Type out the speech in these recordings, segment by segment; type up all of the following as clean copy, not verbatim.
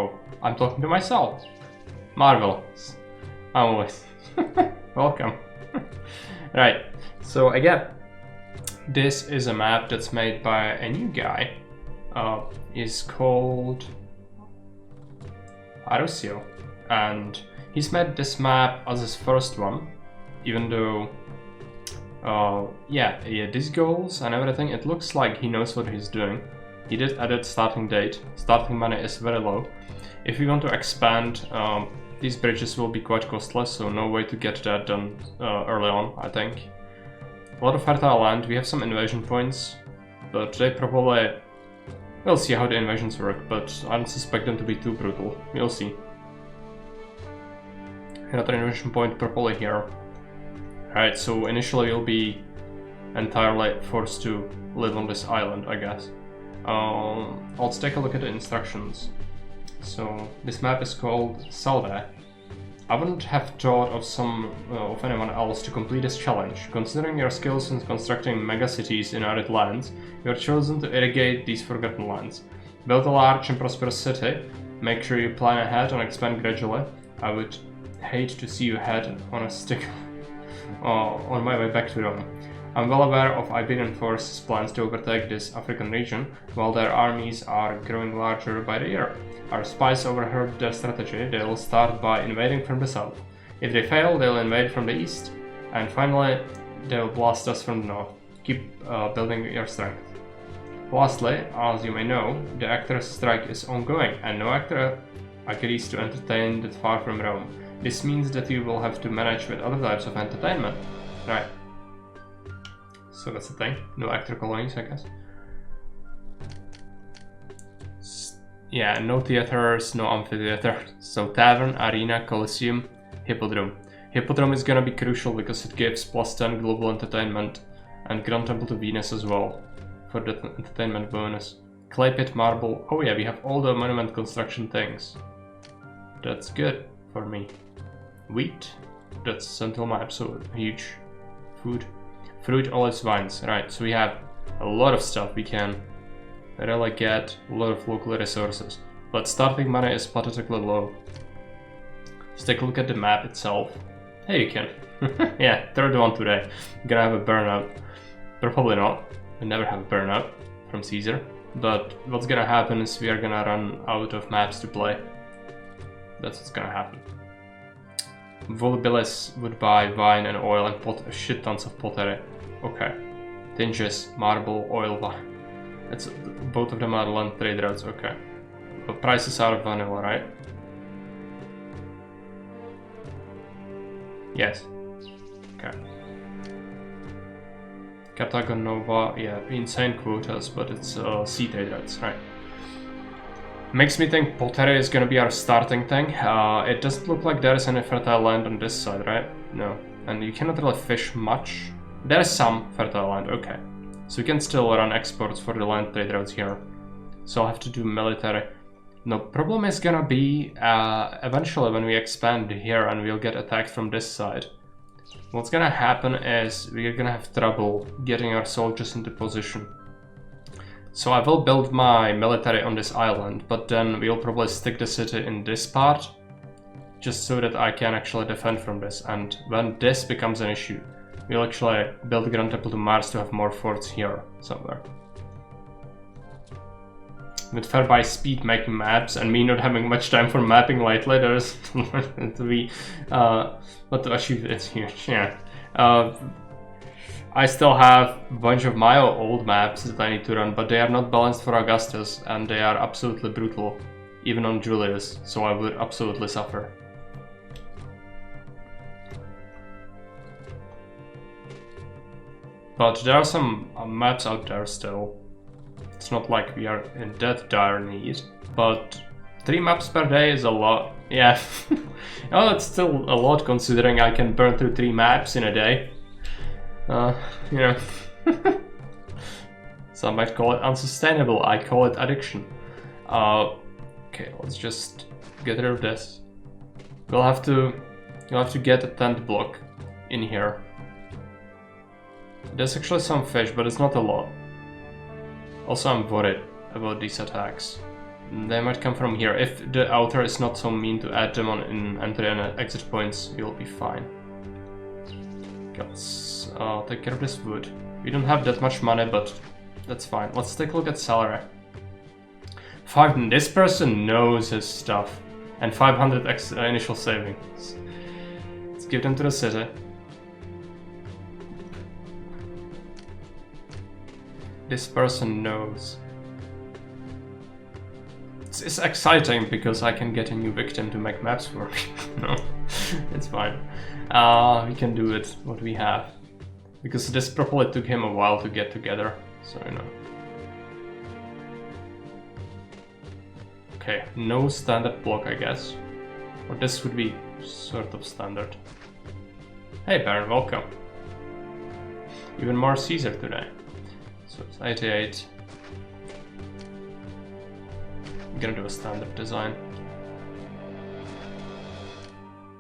Oh, I'm talking to myself. Marvelous. Always. Welcome. Right, so again, this is a map that's made by a new guy. Is called Arusio, and he's made this map as his first one, even though yeah, these goals and everything, it looks like he knows what he's doing. He did edit starting date. Starting money is very low. If we want to expand, these bridges will be quite costly, so no way to get that done early on, I think. A lot of fertile land. We have some invasion points, but they probably... We'll see how the invasions work, but I don't suspect them to be too brutal. We'll see. Another invasion point probably here. Right, so initially you'll be entirely forced to live on this island, I guess. Let's take a look at the instructions. So this map is called Seldae. I wouldn't have thought of anyone else to complete this challenge. Considering your skills in constructing megacities in arid lands, you are chosen to irrigate these forgotten lands. Build a large and prosperous city. Make sure you plan ahead and expand gradually. I would hate to see you head on a stick on my way back to Rome. I'm well aware of Iberian forces' plans to overtake this African region, while their armies are growing larger by the year. Our spies overheard their strategy. They'll start by invading from the south. If they fail, they'll invade from the east, and finally, they'll blast us from the north. Keep building your strength. Lastly, as you may know, the actor's strike is ongoing, and no actor agrees to entertain that far from Rome. This means that you will have to manage with other types of entertainment. Right. So that's the thing. No actor colonies, I guess. Yeah, no theaters, no amphitheater. So tavern, arena, coliseum, hippodrome. Hippodrome is gonna be crucial because it gives +10 global entertainment and Grand Temple to Venus as well for the entertainment bonus. Clay pit, marble. Oh yeah, we have all the monument construction things. That's good for me. Wheat. That's central map, so huge. Food. Fruit, olives, vines. Right, so we have a lot of stuff we can really get, a lot of local resources. But starting money is pathetically low. Let's take a look at the map itself. Hey, you can. Yeah, third one today. Gonna have a burnout. Probably not. We never have a burnout from Caesar. But what's gonna happen is we are gonna run out of maps to play. That's what's gonna happen. Volubilis would buy vine and oil and shit tons of pottery. Okay. Tinges, marble, oil, vine. It's, both of them are land trade routes, okay. But prices are vanilla, right? Yes. Okay. Carthago Nova, yeah, insane quotas, but it's sea trade routes, right? Makes me think pottery is gonna be our starting thing. It doesn't look like there is any fertile land on this side, right? No. And you cannot really fish much. There is some fertile land, okay. So we can still run exports for the land trade routes here. So I'll have to do military. No, problem is gonna be eventually when we expand here and we'll get attacked from this side. What's gonna happen is we're gonna have trouble getting our soldiers into position. So I will build my military on this island, but then we'll probably stick the city in this part, just so that I can actually defend from this. And when this becomes an issue, we'll actually build Grand Temple to Mars to have more forts here somewhere. With Fairby Speed making maps and me not having much time for mapping lately, there's to be not to achieve it's huge. Yeah. I still have a bunch of my old maps that I need to run, but they are not balanced for Augustus and they are absolutely brutal, even on Julius, so I would absolutely suffer. But there are some maps out there still. It's not like we are in that dire need, but 3 maps per day is a lot. Yeah, oh, it's still a lot considering I can burn through 3 maps in a day. You know, some might call it unsustainable, I call it addiction. Okay, let's just get rid of this. You'll have to get a tent block in here. There's actually some fish, but it's not a lot. Also, I'm worried about these attacks. They might come from here. If the outer is not so mean to add them on in entry and exit points, you'll be fine. Okay, let's take care of this wood. We don't have that much money, but that's fine. Let's take a look at salary. 5. This person knows his stuff. And 500 initial savings. Let's give them to the city. This person knows. It's exciting because I can get a new victim to make maps for me. No, it's fine. We can do it, what we have. Because this probably took him a while to get together, so you know. Okay, no standard block, I guess. Or this would be sort of standard. Hey Baron, welcome. Even more Caesar today. So it's 88. I'm gonna do a standard design.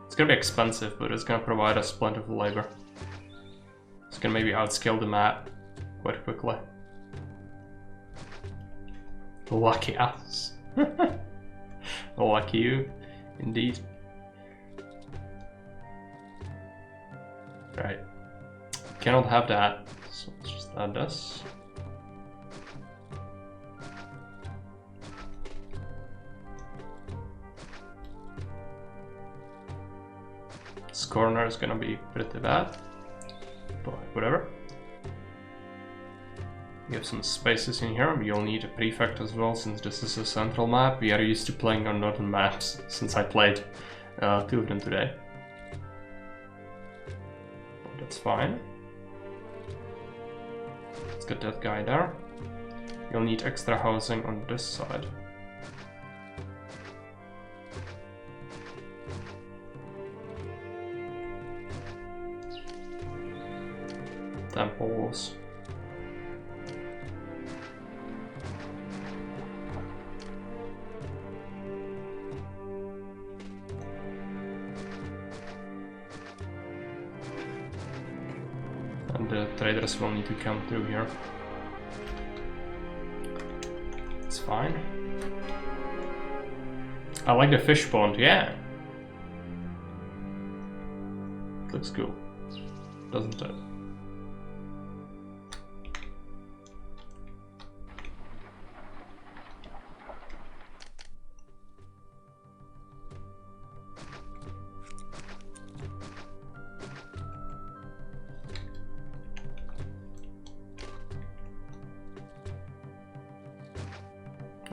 It's gonna be expensive, but it's gonna provide us plenty of labor. It's gonna maybe outscale the map quite quickly. Lucky us. Lucky you, indeed. Right. Cannot have that, so let's just add this. This corner is gonna be pretty bad, but whatever. We have some spaces in here. You'll need a prefect as well, since this is a central map. We are used to playing on northern maps, since I played 2 of them today. But that's fine. Let's get that guy there. You'll need extra housing on this side. Temples. And the traders will need to come through here. It's fine. I like the fish pond, yeah. It looks cool, doesn't it?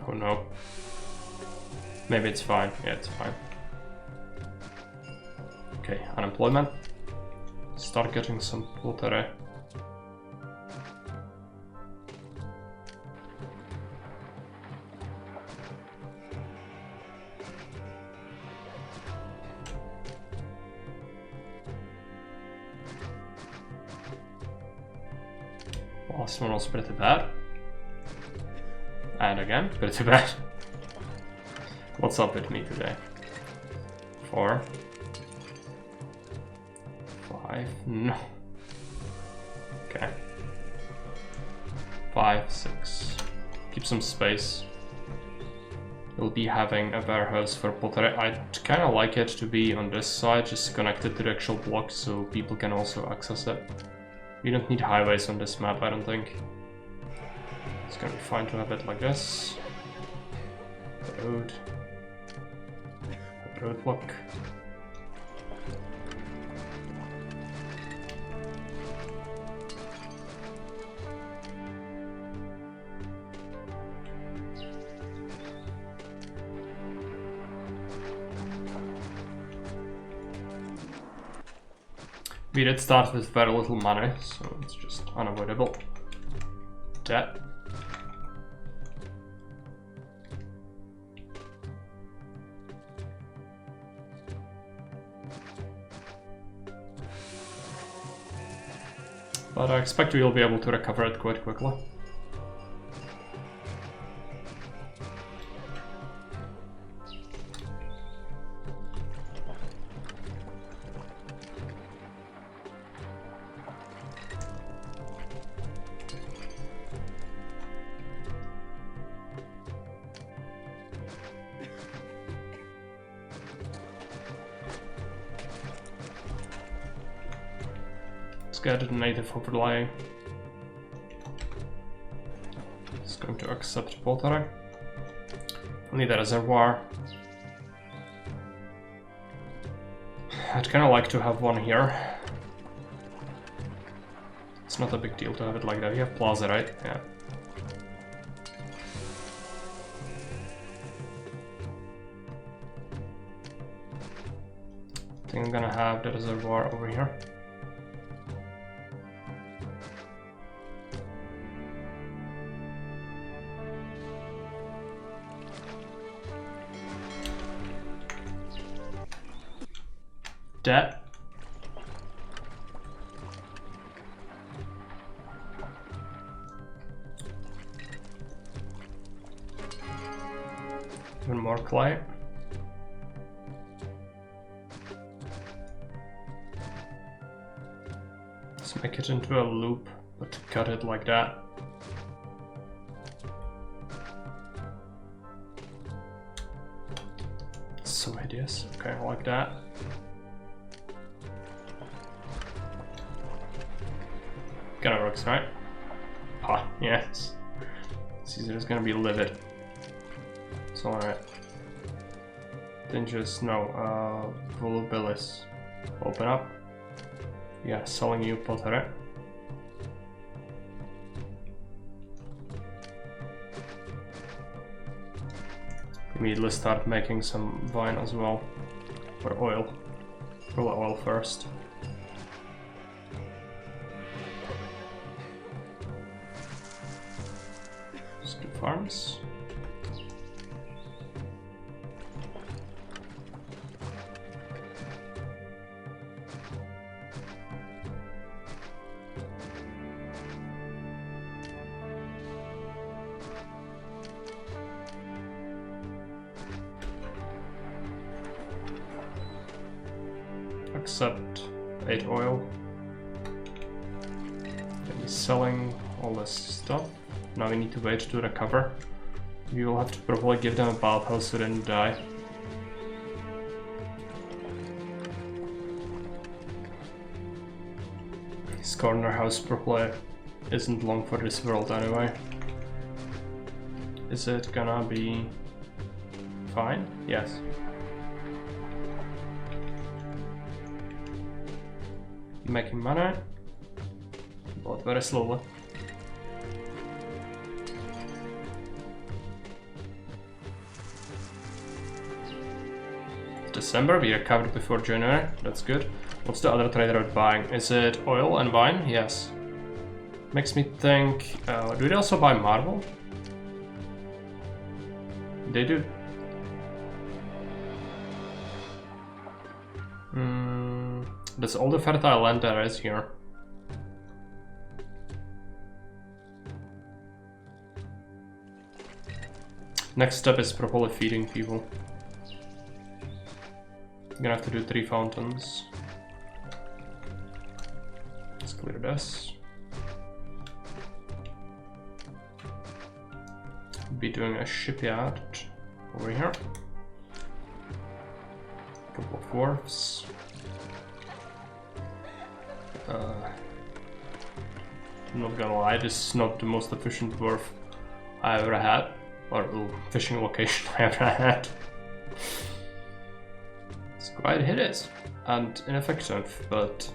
Oh no. Maybe it's fine. Yeah, it's fine. Okay, unemployment. Start getting some pottery. Last one was pretty bad. And again, pretty bad. What's up with me today? 4. 5. No. Okay. 5, 6. Keep some space. We'll be having a warehouse for pottery. I'd kind of like it to be on this side, just connected to the actual block, so people can also access it. We don't need highways on this map, I don't think. It's gonna be fine to have it like this. Road. Road block. We did start with very little money, so it's just unavoidable. Debt. But I expect we'll be able to recover it quite quickly. Let's get the native overlay. It's going to accept pottery. I need a reservoir. I'd kind of like to have one here. It's not a big deal to have it like that. You have plaza, right? Yeah. I think I'm gonna have the reservoir over here. That. Even more clay. Let's make it into a loop, but cut it like that. So hideous. Okay, like that. Kinda works, right? Ah, yes. Caesar is gonna be livid. It's alright. Then just, no, volubilis. Open up. Yeah, selling you pottery. Immediately start making some wine as well. Or oil. Probably oil first. Just do farms. Accept 8 oil. Then he's selling all this stuff. Now we need to wait to recover. We will have to probably give them a bathhouse so they didn't die. His corner house probably isn't long for this world anyway. Is it gonna be fine? Yes. Making money, but very slowly. December, we recovered before January, that's good. What's the other trader out buying? Is it oil and wine? Yes. Makes me think, do they also buy marble? They do. That's all the fertile land there is here. Next step is probably feeding people. I'm gonna have to do 3 fountains. Let's clear this. Be doing a shipyard over here. A couple of wharfs. I'm not gonna lie, this is not the most efficient wharf I ever had, or fishing location I ever had. It's quite hideous and ineffective, but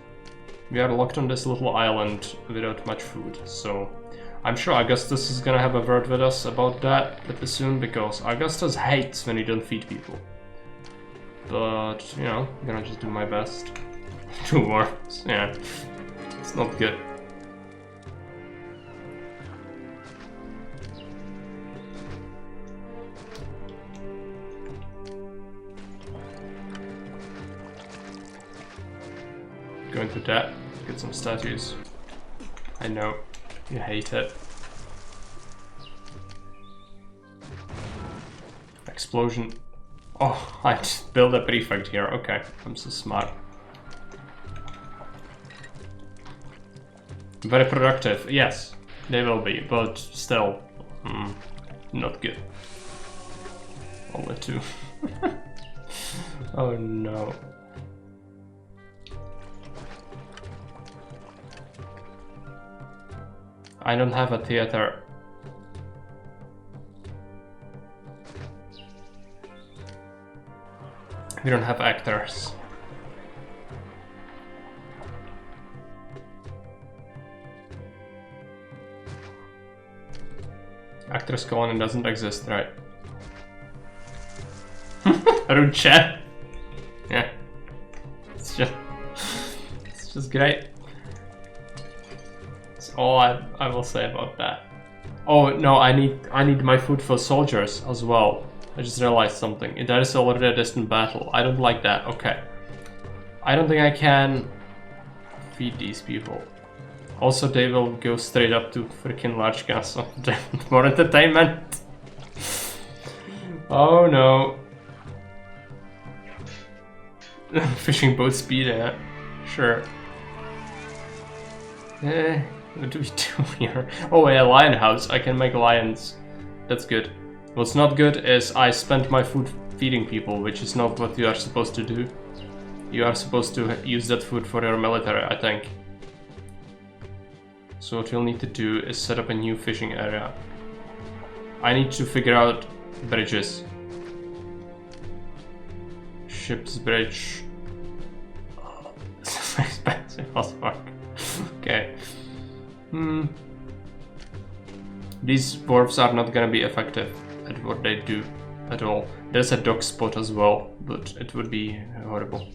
we are locked on this little island without much food, so I'm sure Augustus is gonna have a word with us about that pretty soon, because Augustus hates when you don't feed people. But, you know, I'm gonna just do my best. 2 more. Yeah, it's not good. Go into that, get some statues. I know, you hate it. Explosion. Oh, I just built a prefect here. Okay, I'm so smart. Very productive, yes, they will be, but still, not good. Only 2. Oh no. I don't have a theater. We don't have actors. Actors colony doesn't exist, right? Ruche. Yeah. It's just great. That's all I will say about that. Oh no, I need my food for soldiers as well. I just realized something. That is already a distant battle. I don't like that. Okay. I don't think I can feed these people. Also, they will go straight up to freaking large gas, so more entertainment. Oh no. Fishing boat speed, yeah. Sure. What do we do here? Oh, a lion house. I can make lions. That's good. What's not good is I spent my food feeding people, which is not what you are supposed to do. You are supposed to use that food for your military, I think. So what we'll need to do is set up a new fishing area. I need to figure out bridges. Ship's bridge. Oh, this is expensive as fuck. Okay. These dwarves are not gonna be effective at what they do at all. There's a dock spot as well, but it would be horrible.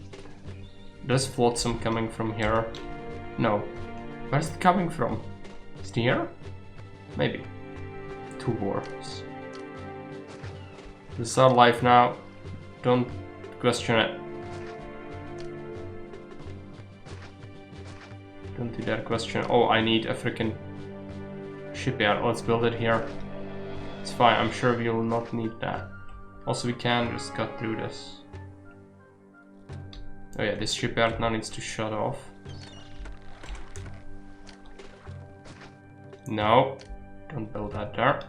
There's flotsam coming from here. No. Where's it coming from? Is it here? Maybe. Two dwarves. This is our life now. Don't question it. Don't you dare question. Oh, I need a freaking shipyard. Let's build it here. It's fine. I'm sure we will not need that. Also, we can just cut through this. Oh yeah, this shipyard now needs to shut off. No, don't build that there.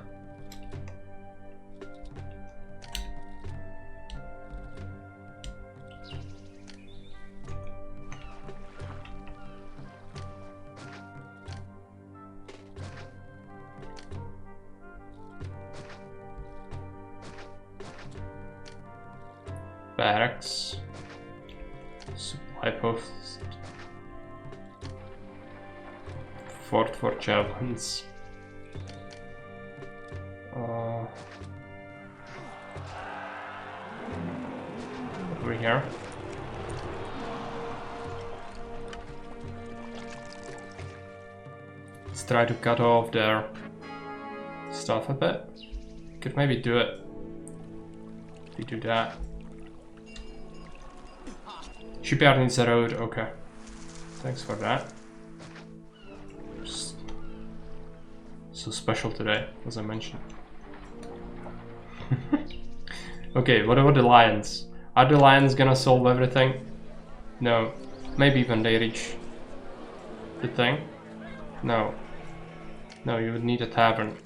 Barracks. Supply post. Fort for javelins. Over here. Let's try to cut off their stuff a bit. Could maybe do it. If we do that. Shipyard needs a road, okay. Thanks for that. Just so special today, as I mentioned. Okay, what about the lions? Are the lions gonna solve everything? No. Maybe when they reach the thing? No. No, you would need a tavern.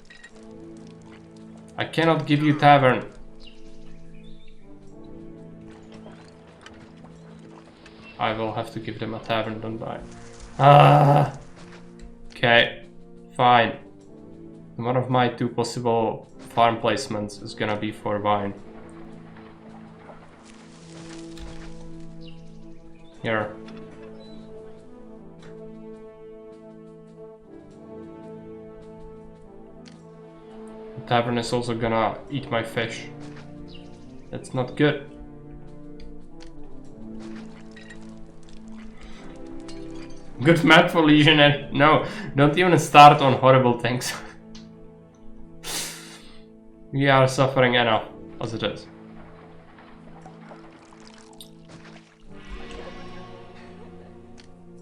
I cannot give you tavern. I will have to give them a tavern, don't I? Ah! Okay, fine. One of my two possible farm placements is gonna be for wine. Here. The tavern is also gonna eat my fish. That's not good. Good map for legionary. No, don't even start on horrible things. We are suffering enough as it is.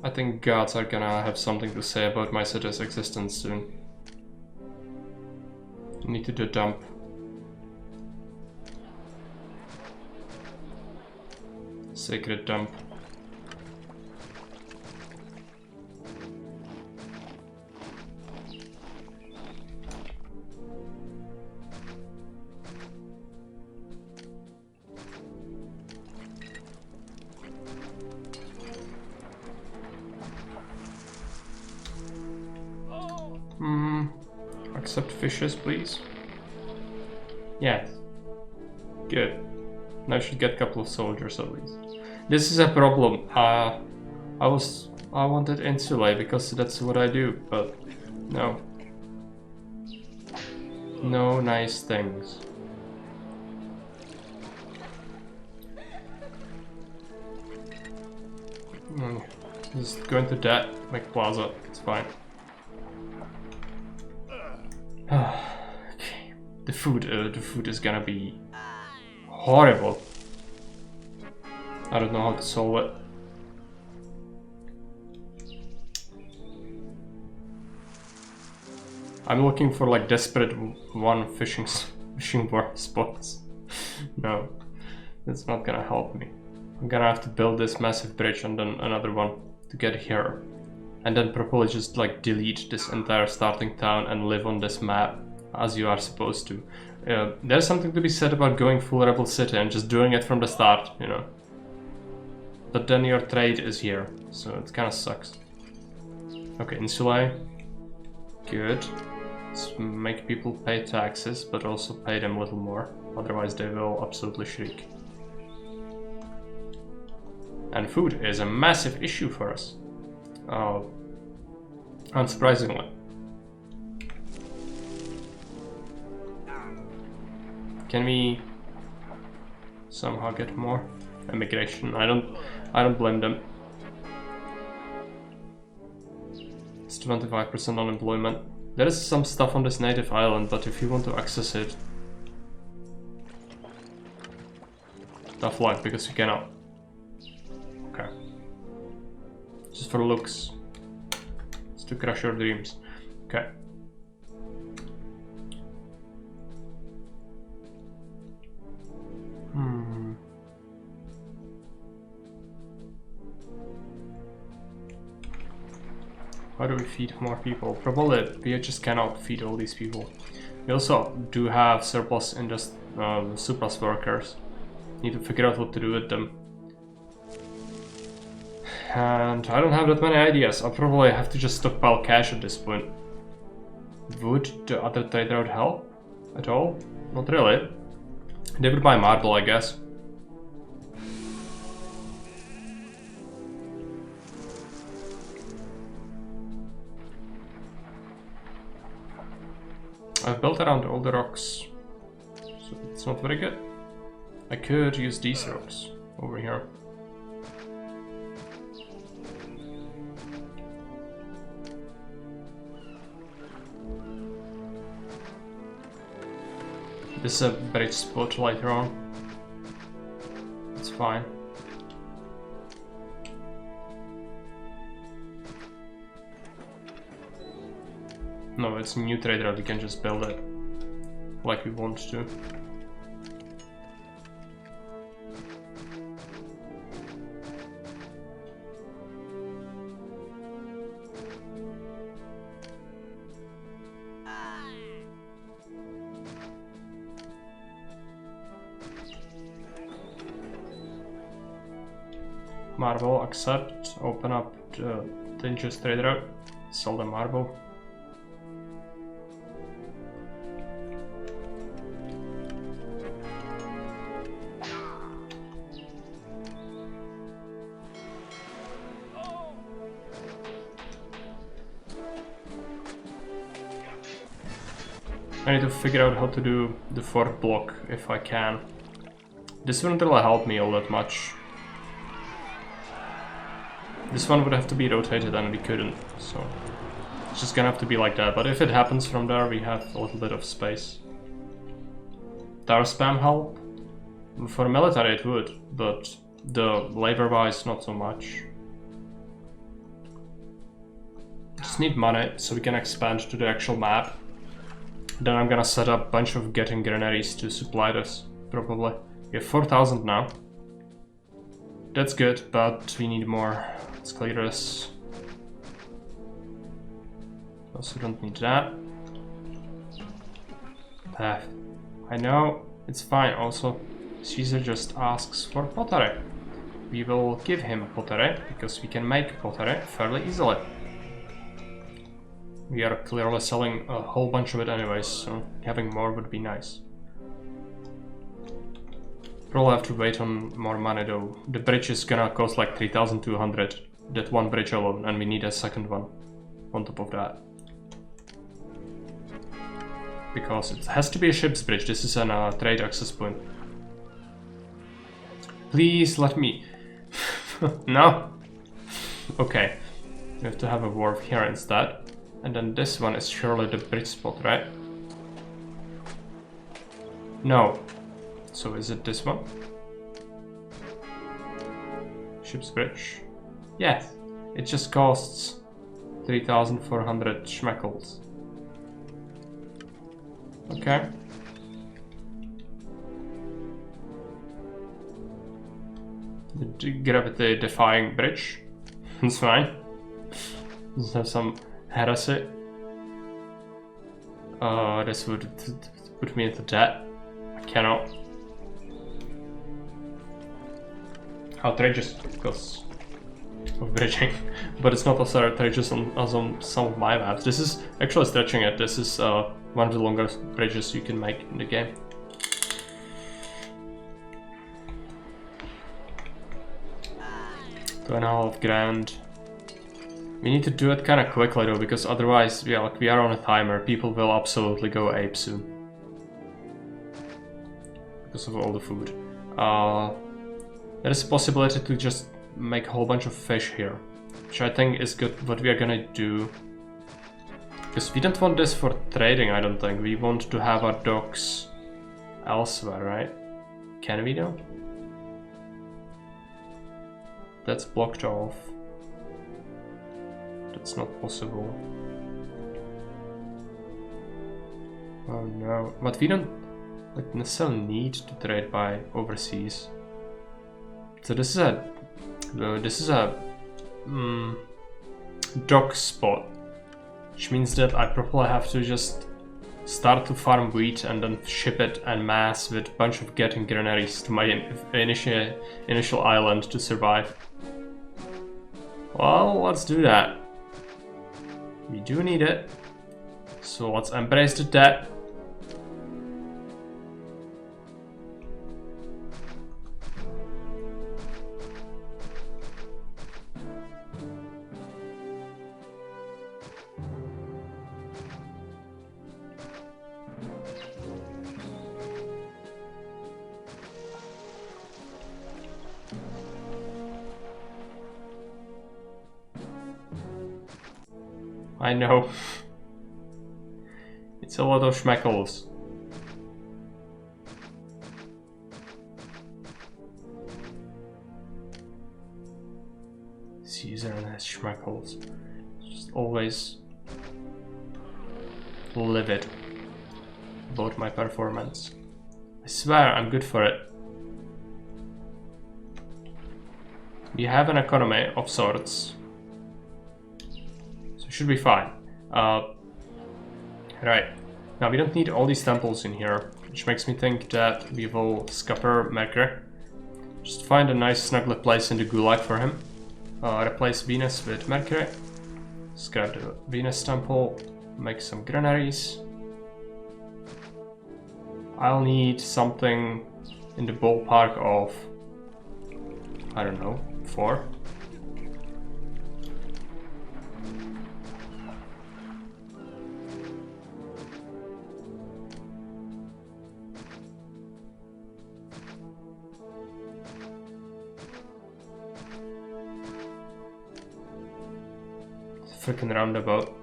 I think gods are gonna have something to say about my city's existence soon. I need to do a dump. Sacred dump. accept fishes, please? Yes. Good. Now I should get a couple of soldiers at least. This is a problem. I wanted Insulae because that's what I do, but no. No nice things. Just going to that, make plaza, it's fine. Okay. The food is gonna be horrible. I don't know how to solve it. I'm looking for like desperate fishing spots. No, that's not gonna help me. I'm gonna have to build this massive bridge and then another one to get here. And then probably just like delete this entire starting town and live on this map as you are supposed to. There's something to be said about going full rebel city and just doing it from the start, you know. But then your trade is here, so it kind of sucks. Okay, Insulae. Good. Let's make people pay taxes, but also pay them a little more. Otherwise they will absolutely shriek. And food is a massive issue for us. Unsurprisingly. Can we somehow get more immigration? I don't blame them. It's 25% unemployment. There is some stuff on this native island, but if you want to access it, tough luck because you cannot. Okay. Just for looks. Just to crush your dreams. Okay. How do we feed more people? Probably we just cannot feed all these people. We also do have surplus in just surplus workers. Need to figure out what to do with them. And I don't have that many ideas. I'll probably have to just stockpile cash at this point. Would the other trader route help at all? Not really. They would buy marble, I guess. I've built around all the rocks, so it's not very good. I could use these rocks over here. This is a bridge spot later on. It's fine. No, it's a new trade route, we can just build it like we want to. Marble, accept, open up the dangerous trade route, sell the marble. I need to figure out how to do the fourth block if I can. This wouldn't really help me all that much. This one would have to be rotated and we couldn't, so it's just gonna have to be like that. But if it happens from there, we have a little bit of space. Tower spam help? For military it would, but the labor-wise not so much. Just need money so we can expand to the actual map. Then I'm gonna set up a bunch of getting granaries to supply this, probably. We have 4,000 now. That's good, but we need more. Let's clear this. Also don't need that. I know, it's fine. Also, Caesar just asks for pottery. We will give him pottery, because we can make pottery fairly easily. we are clearly selling a whole bunch of it anyways, so having more would be nice. Probably have to wait on more money though. The bridge is gonna cost like 3,200, that one bridge alone, and we need a second one on top of that. Because it has to be a ship's bridge, this is a trade access point. Please let me... No! Okay, we have to have a wharf here instead. And then this one is surely the bridge spot, right? No. So is it this one? Ship's bridge? Yes. It just costs 3,400 schmeckles. Okay. The gravity defying bridge. It's fine. Let's have some heresy. This would put me into debt. I cannot. Outrageous because of bridging, but it's not as outrageous as on some of my maps. This is actually stretching it. This is one of the longest bridges you can make in the game. $2.5 grand. We need to do it kind of quickly though, because otherwise, yeah, like we are on a timer. People will absolutely go ape soon because of all the food. There is a possibility to just make a whole bunch of fish here, which I think is good. What we are gonna do, because we don't want this for trading. I don't think we want to have our docks elsewhere, right? Can we though? That's blocked off. That's not possible. Oh no, but we don't like necessarily need to trade by overseas. So this is a dock spot, which means that I probably have to just start to farm wheat and then ship it en masse with a bunch of getting granaries to my initial island to survive. Well, let's do that. We do need it, so let's embrace the debt. I know. It's a lot of schmeckles. Caesar and his schmeckles. Just always livid about my performance. I swear I'm good for it. We have an economy of sorts. Should be fine. Right. Now we don't need all these temples in here, which makes me think that we will scupper Mercury. Just find a nice snuggly place in the gulag for him. Replace Venus with Mercury. Scrap the Venus temple. Make some granaries. I'll need something in the ballpark of, I don't know, 4. Freaking roundabout.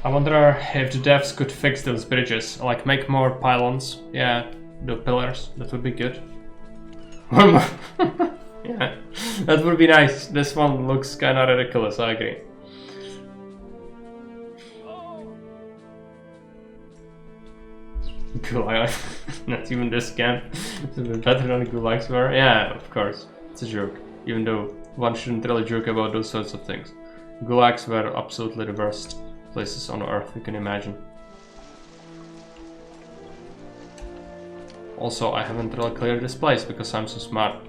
I wonder if the devs could fix those bridges, like make more pylons. Yeah, the pillars, that would be good. One more. Yeah, that would be nice. This one looks kind of ridiculous, I agree. Gulag. Not even this camp. It's better than the gulags were. Yeah, of course. It's a joke. Even though one shouldn't really joke about those sorts of things. Gulags were absolutely the worst places on Earth you can imagine. Also, I haven't really cleared this place because I'm so smart.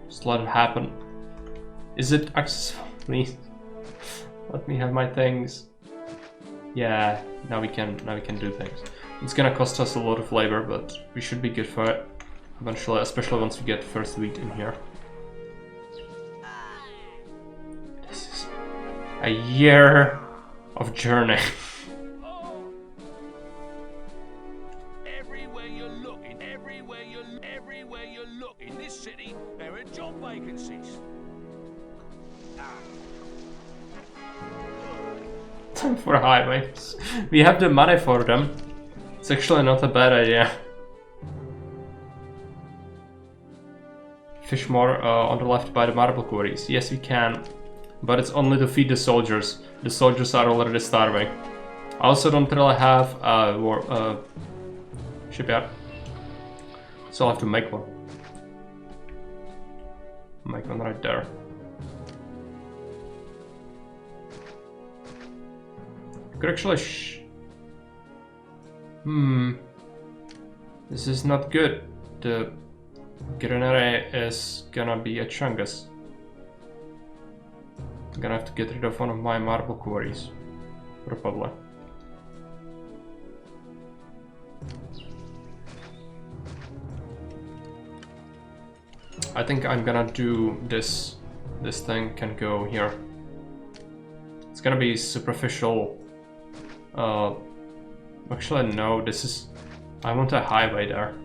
Just let it happen. Is it accessible? Please. Let me have my things. Yeah, now we can do things. It's gonna cost us a lot of labor, but we should be good for it eventually, especially once we get first wheat in here. This is a year of journey. Everywhere you look in this city, there are job vacancies. Time for highways. We have the money for them. It's actually not a bad idea. Fish more on the left by the marble quarries. Yes, we can. But it's only to feed the soldiers. The soldiers are already starving. I also don't really have a shipyard. So I'll have to make one. Make one right there. Could actually this is not good. The granary is gonna be a chungus. I'm gonna have to get rid of one of my marble quarries. Probably. I think I'm gonna do this. This thing can go here. It's gonna be superficial. Actually no, this is... I want a highway there.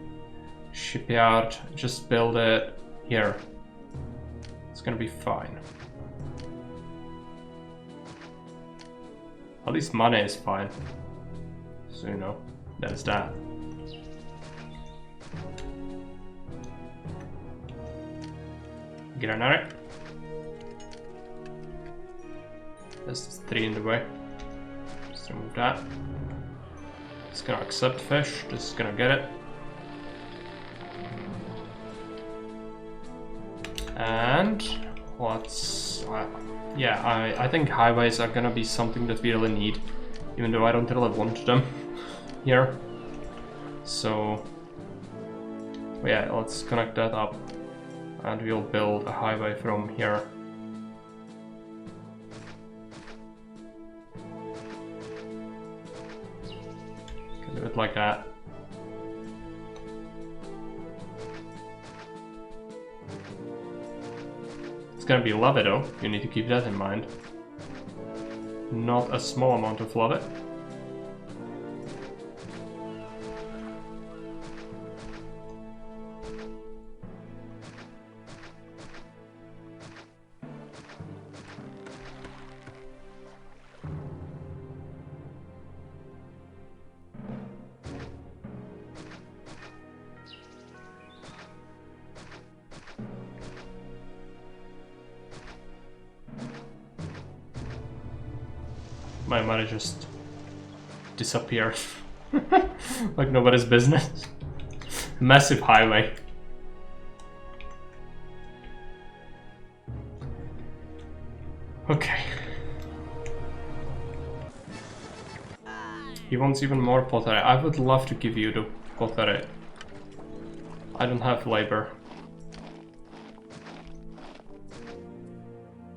Shipyard, just build it here. It's gonna be fine. At least money is fine. So you know, there's that. Granary. There's 3 in the way. Just remove that. It's gonna accept fish. This is gonna get it. And let's... yeah, I think highways are gonna be something that we really need, even though I don't really want them here. So yeah, let's connect that up and we'll build a highway from here. Can do it like that. It's gonna be lava though, you need to keep that in mind. Not a small amount of lava. My money just disappeared. Like nobody's business. Massive highway. Okay. He wants even more pottery. I would love to give you the pottery. I don't have labor.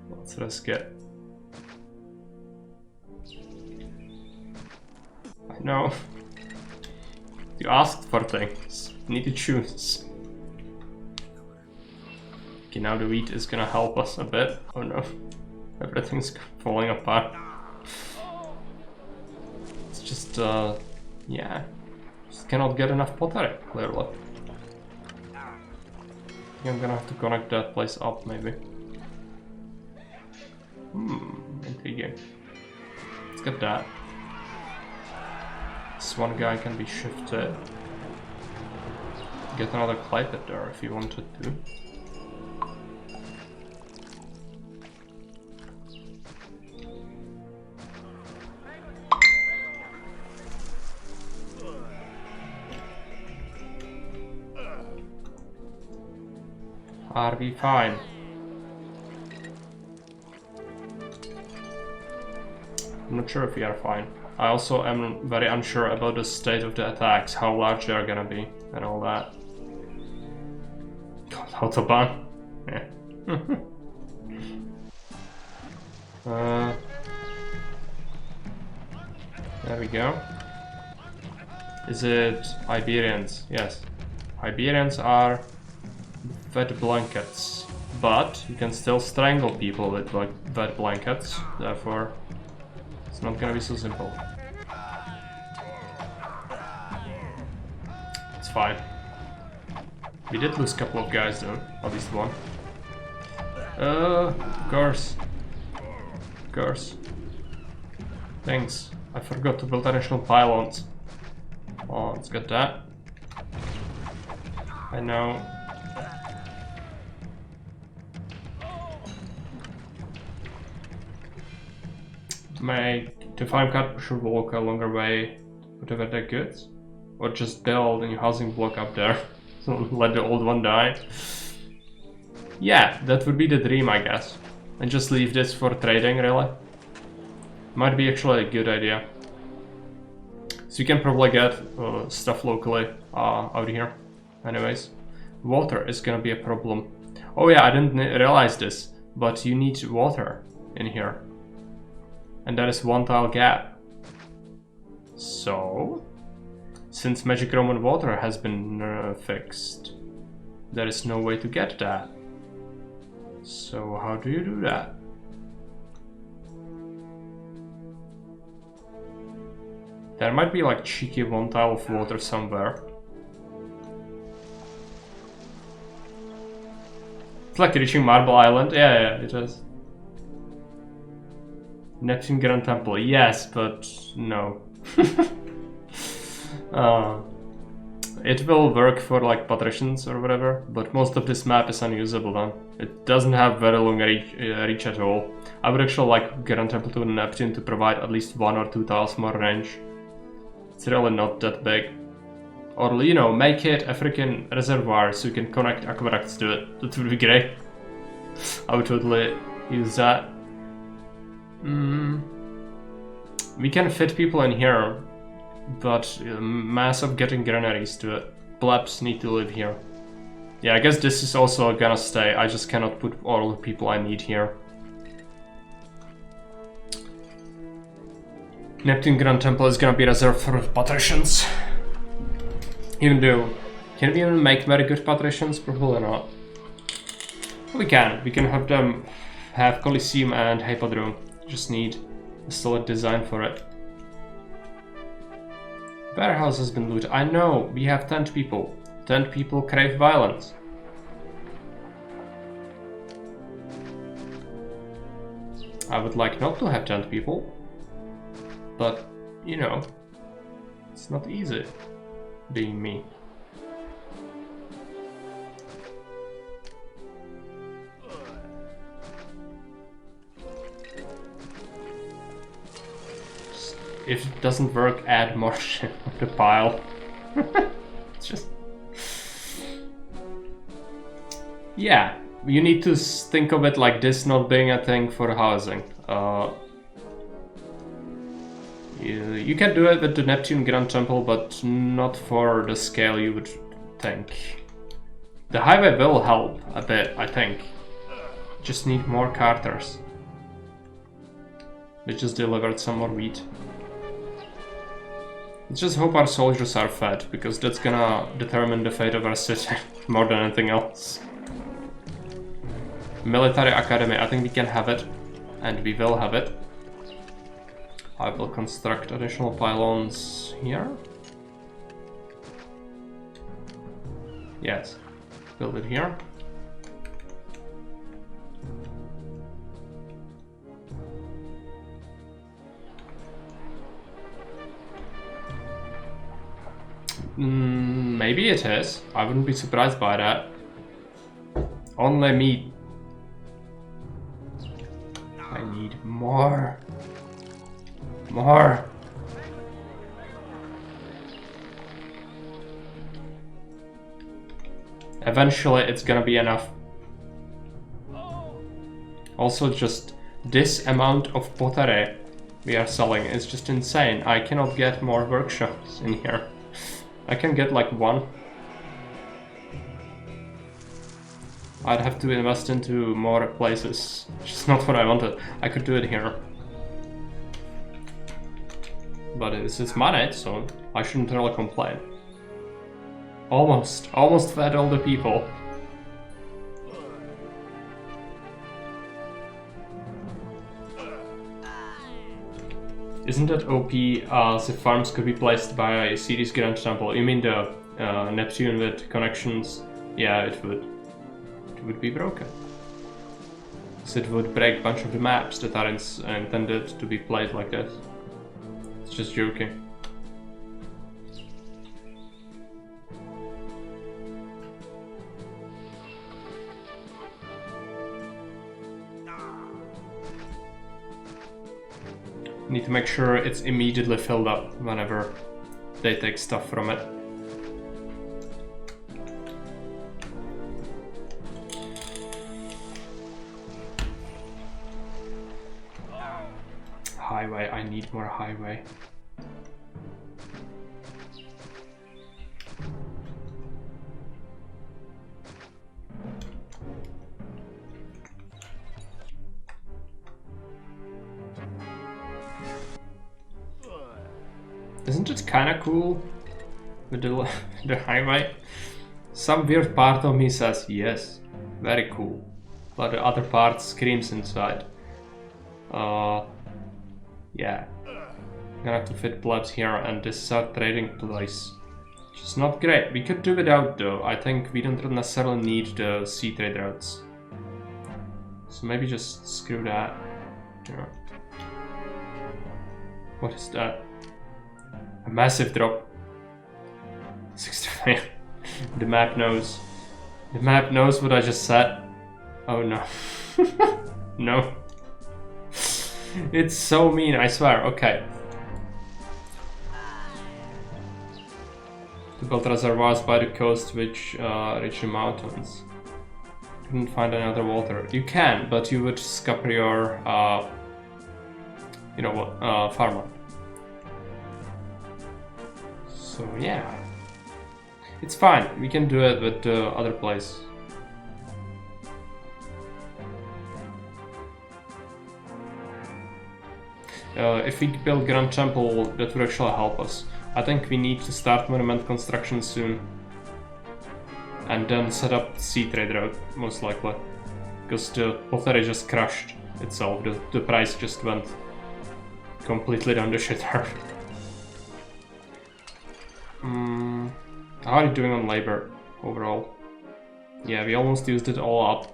Let's risk it. I know. You asked for things. You need to choose. Okay, now the wheat is gonna help us a bit. Oh no. Everything's falling apart. It's just, yeah. Just cannot get enough pottery, clearly. I think I'm gonna have to connect that place up, maybe. Intriguing. Let's get that. This one guy can be shifted. Get another clay pit there if you wanted to. Are we fine? I'm not sure if we are fine. I also am very unsure about the state of the attacks, how large they are gonna be, and all that. God, Autobahn. Yeah. There we go. Is it Iberians? Yes. Iberians are wet blankets, but you can still strangle people with like wet blankets, therefore it's not gonna be so simple. It's fine. We did lose a couple of guys though, at least one. Of course. Of course. Thanks. I forgot to build additional pylons. Oh, let's get that. I know. My Define cut should walk a longer way, whatever that goods. Or just build a new housing block up there. So let the old one die. Yeah, that would be the dream, I guess. And just leave this for trading, really. Might be actually a good idea. So you can probably get stuff locally out here. Anyways, water is gonna be a problem. Oh yeah, I didn't realize this, but you need water in here. And that is 1 tile gap. So, since Magic Roman water has been fixed, there is no way to get that. So how do you do that? There might be like cheeky 1 tile of water somewhere. It's like reaching Marble Island. Yeah, it is. Neptune Grand Temple. Yes, but no. It will work for like patricians or whatever, but most of this map is unusable then. It doesn't have very long reach at all. I would actually like Grand Temple to Neptune to provide at least 1 or 2 tiles more range. It's really not that big. Or, you know, make it a freaking reservoir so you can connect aqueducts to it. That would be great. I would totally use that. We can fit people in here, but mass of getting granaries to it. Plebs need to live here. Yeah, I guess this is also gonna stay. I just cannot put all the people I need here. Neptune Grand Temple is gonna be reserved for patricians. Even though, can we even make very good patricians? Probably not. We can have them have Colosseum and Hippodrome. Just need a solid design for it. Warehouse has been looted. I know, we have 10 people. 10 people crave violence. I would like not to have 10 people. But, you know, it's not easy being me. If it doesn't work, add more shit on the pile. It's just... Yeah, you need to think of it like this not being a thing for housing. You can do it with the Neptune Grand Temple, but not for the scale you would think. The highway will help a bit, I think. Just need more carters. We just delivered some more wheat. Let's just hope our soldiers are fed, because that's gonna determine the fate of our city more than anything else. Military Academy, I think we can have it, and we will have it. I will construct additional pylons here. Yes, build it here. Maybe it is. I wouldn't be surprised by that. Only me. I need more. More. Eventually it's gonna be enough. Also, just this amount of pottery we are selling is just insane. I cannot get more workshops in here. I can get like one. I'd have to invest into more places, which is not what I wanted. I could do it here. But it's money, so I shouldn't really complain. Almost fed all the people. Isn't it OP the farms could be placed by Ceres Grand Temple? You mean the Neptune with connections? Yeah, it would. It would be broken. So it would break a bunch of the maps that are intended to be played like this. It's just joking. Need to make sure it's immediately filled up whenever they take stuff from it. Highway, I need more highway. Isn't it kinda cool with the highway? Some weird part of me says yes, very cool, but the other part screams inside. Yeah, gonna have to fit plebs here, and this is our trading place, which is not great. We could do without though. I think we don't necessarily need the sea trade routes, so maybe just screw that. Yeah. What is that? A massive drop. 65. The map knows. The map knows what I just said. Oh no. No. It's so mean, I swear. Okay. To build reservoirs by the coast which reach the mountains. Couldn't find any other water. You can, but you would scupper your you know what, farmland. So yeah, it's fine. We can do it with the other place. If we build Grand Temple, that would actually help us. I think we need to start monument construction soon, and then set up sea trade route most likely, because the pottery just crashed itself. The price just went completely down the shitter. How are you doing on labor overall? Yeah, we almost used it all up.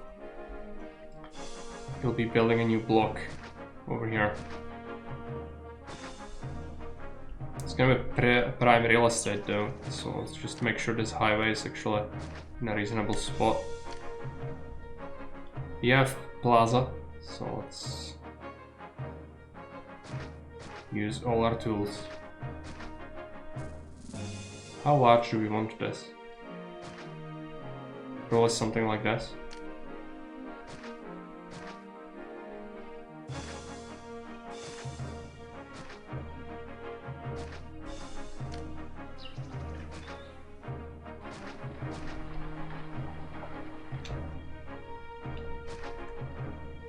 We'll be building a new block over here. It's gonna be prime real estate though, so let's just make sure this highway is actually in a reasonable spot. We have plaza, so let's use all our tools. How large do we want this? Probably something like this.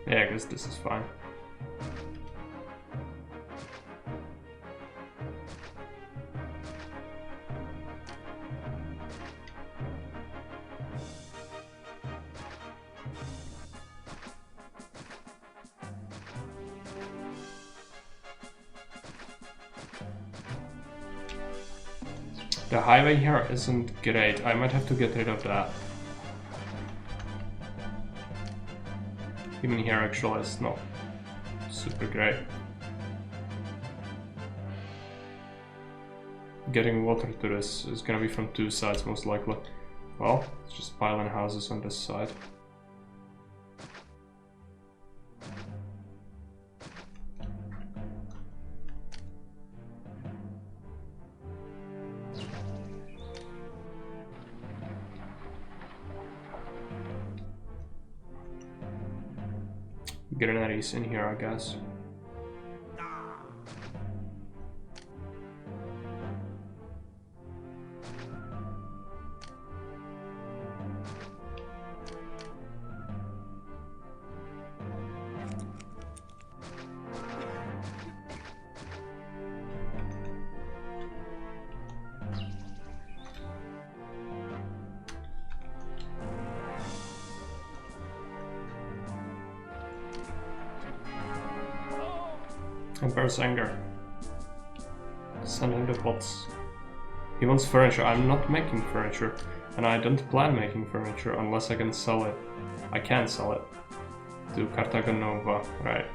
Yeah, I guess this is fine. The highway here isn't great. I might have to get rid of that. Even here actually it's not super great. Getting water to this is gonna be from two sides most likely. Well, let's just pile in houses on this side. granaries in here, I guess. Emperor's anger. Send him the pots. He wants furniture. I'm not making furniture, and I don't plan making furniture unless I can sell it. I can sell it. To Carthago Nova. Right.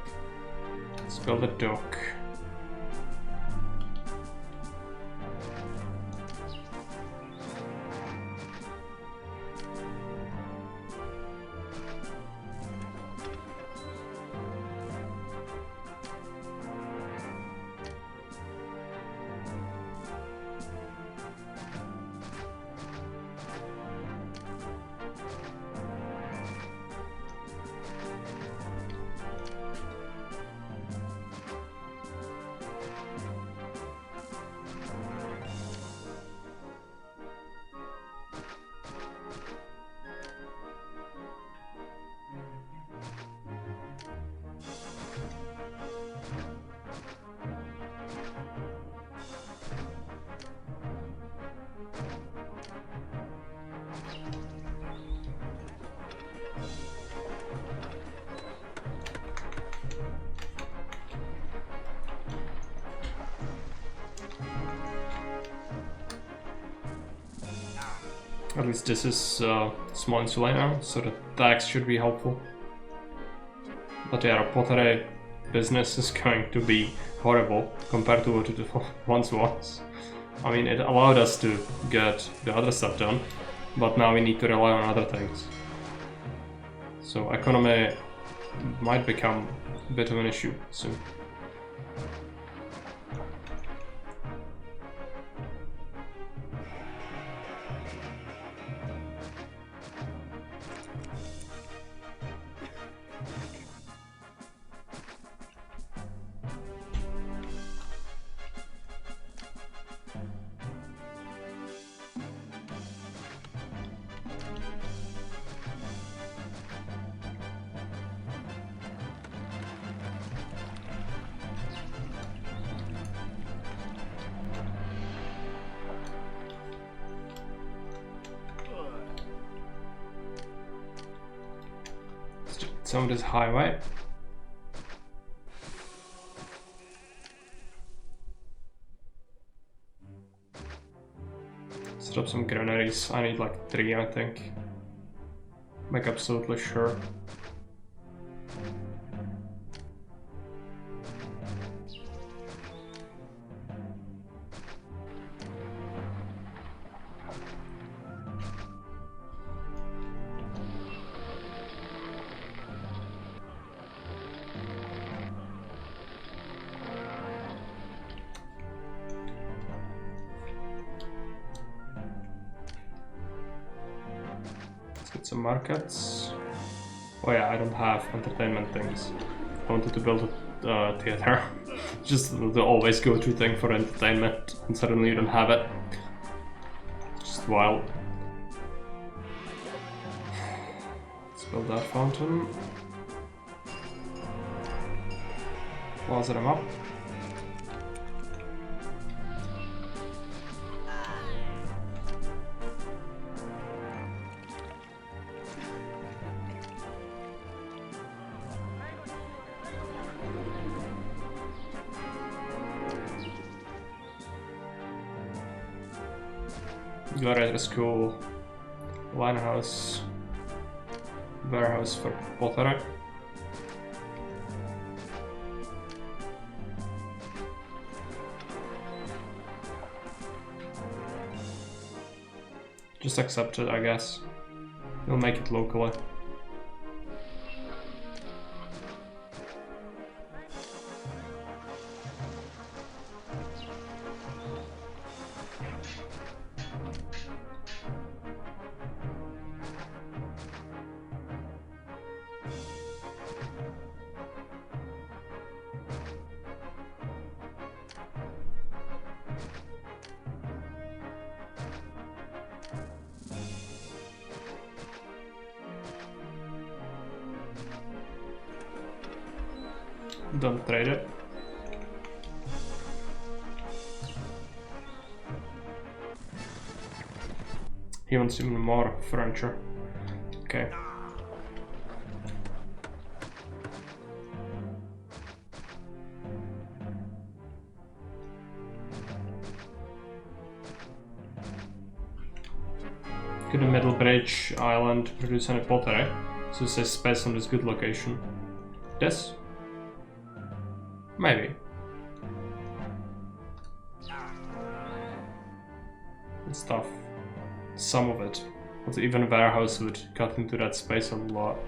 Let's build a dock. At least this is small insulator, so the tax should be helpful. But yeah, the pottery business is going to be horrible compared to what it once was. I mean, it allowed us to get the other stuff done, but now we need to rely on other things. So economy might become a bit of an issue soon. Some of this highway. Set up some granaries. I need like 3, I think. Make absolutely sure. Some markets. Oh yeah, I don't have entertainment things. I wanted to build a theater. Just the always go-to thing for entertainment, and suddenly you don't have it. Just wild. Let's build that fountain. Plaza them up. Gladiator School, Winehouse, Warehouse for pottery. Just accept it, I guess. We'll make it locally. Don't trade it. He wants even more furniture. Okay. Could the middle bridge island produce any pottery? So it says space on this good location. This? Maybe. It's tough. Some of it. But even a warehouse would cut into that space a lot.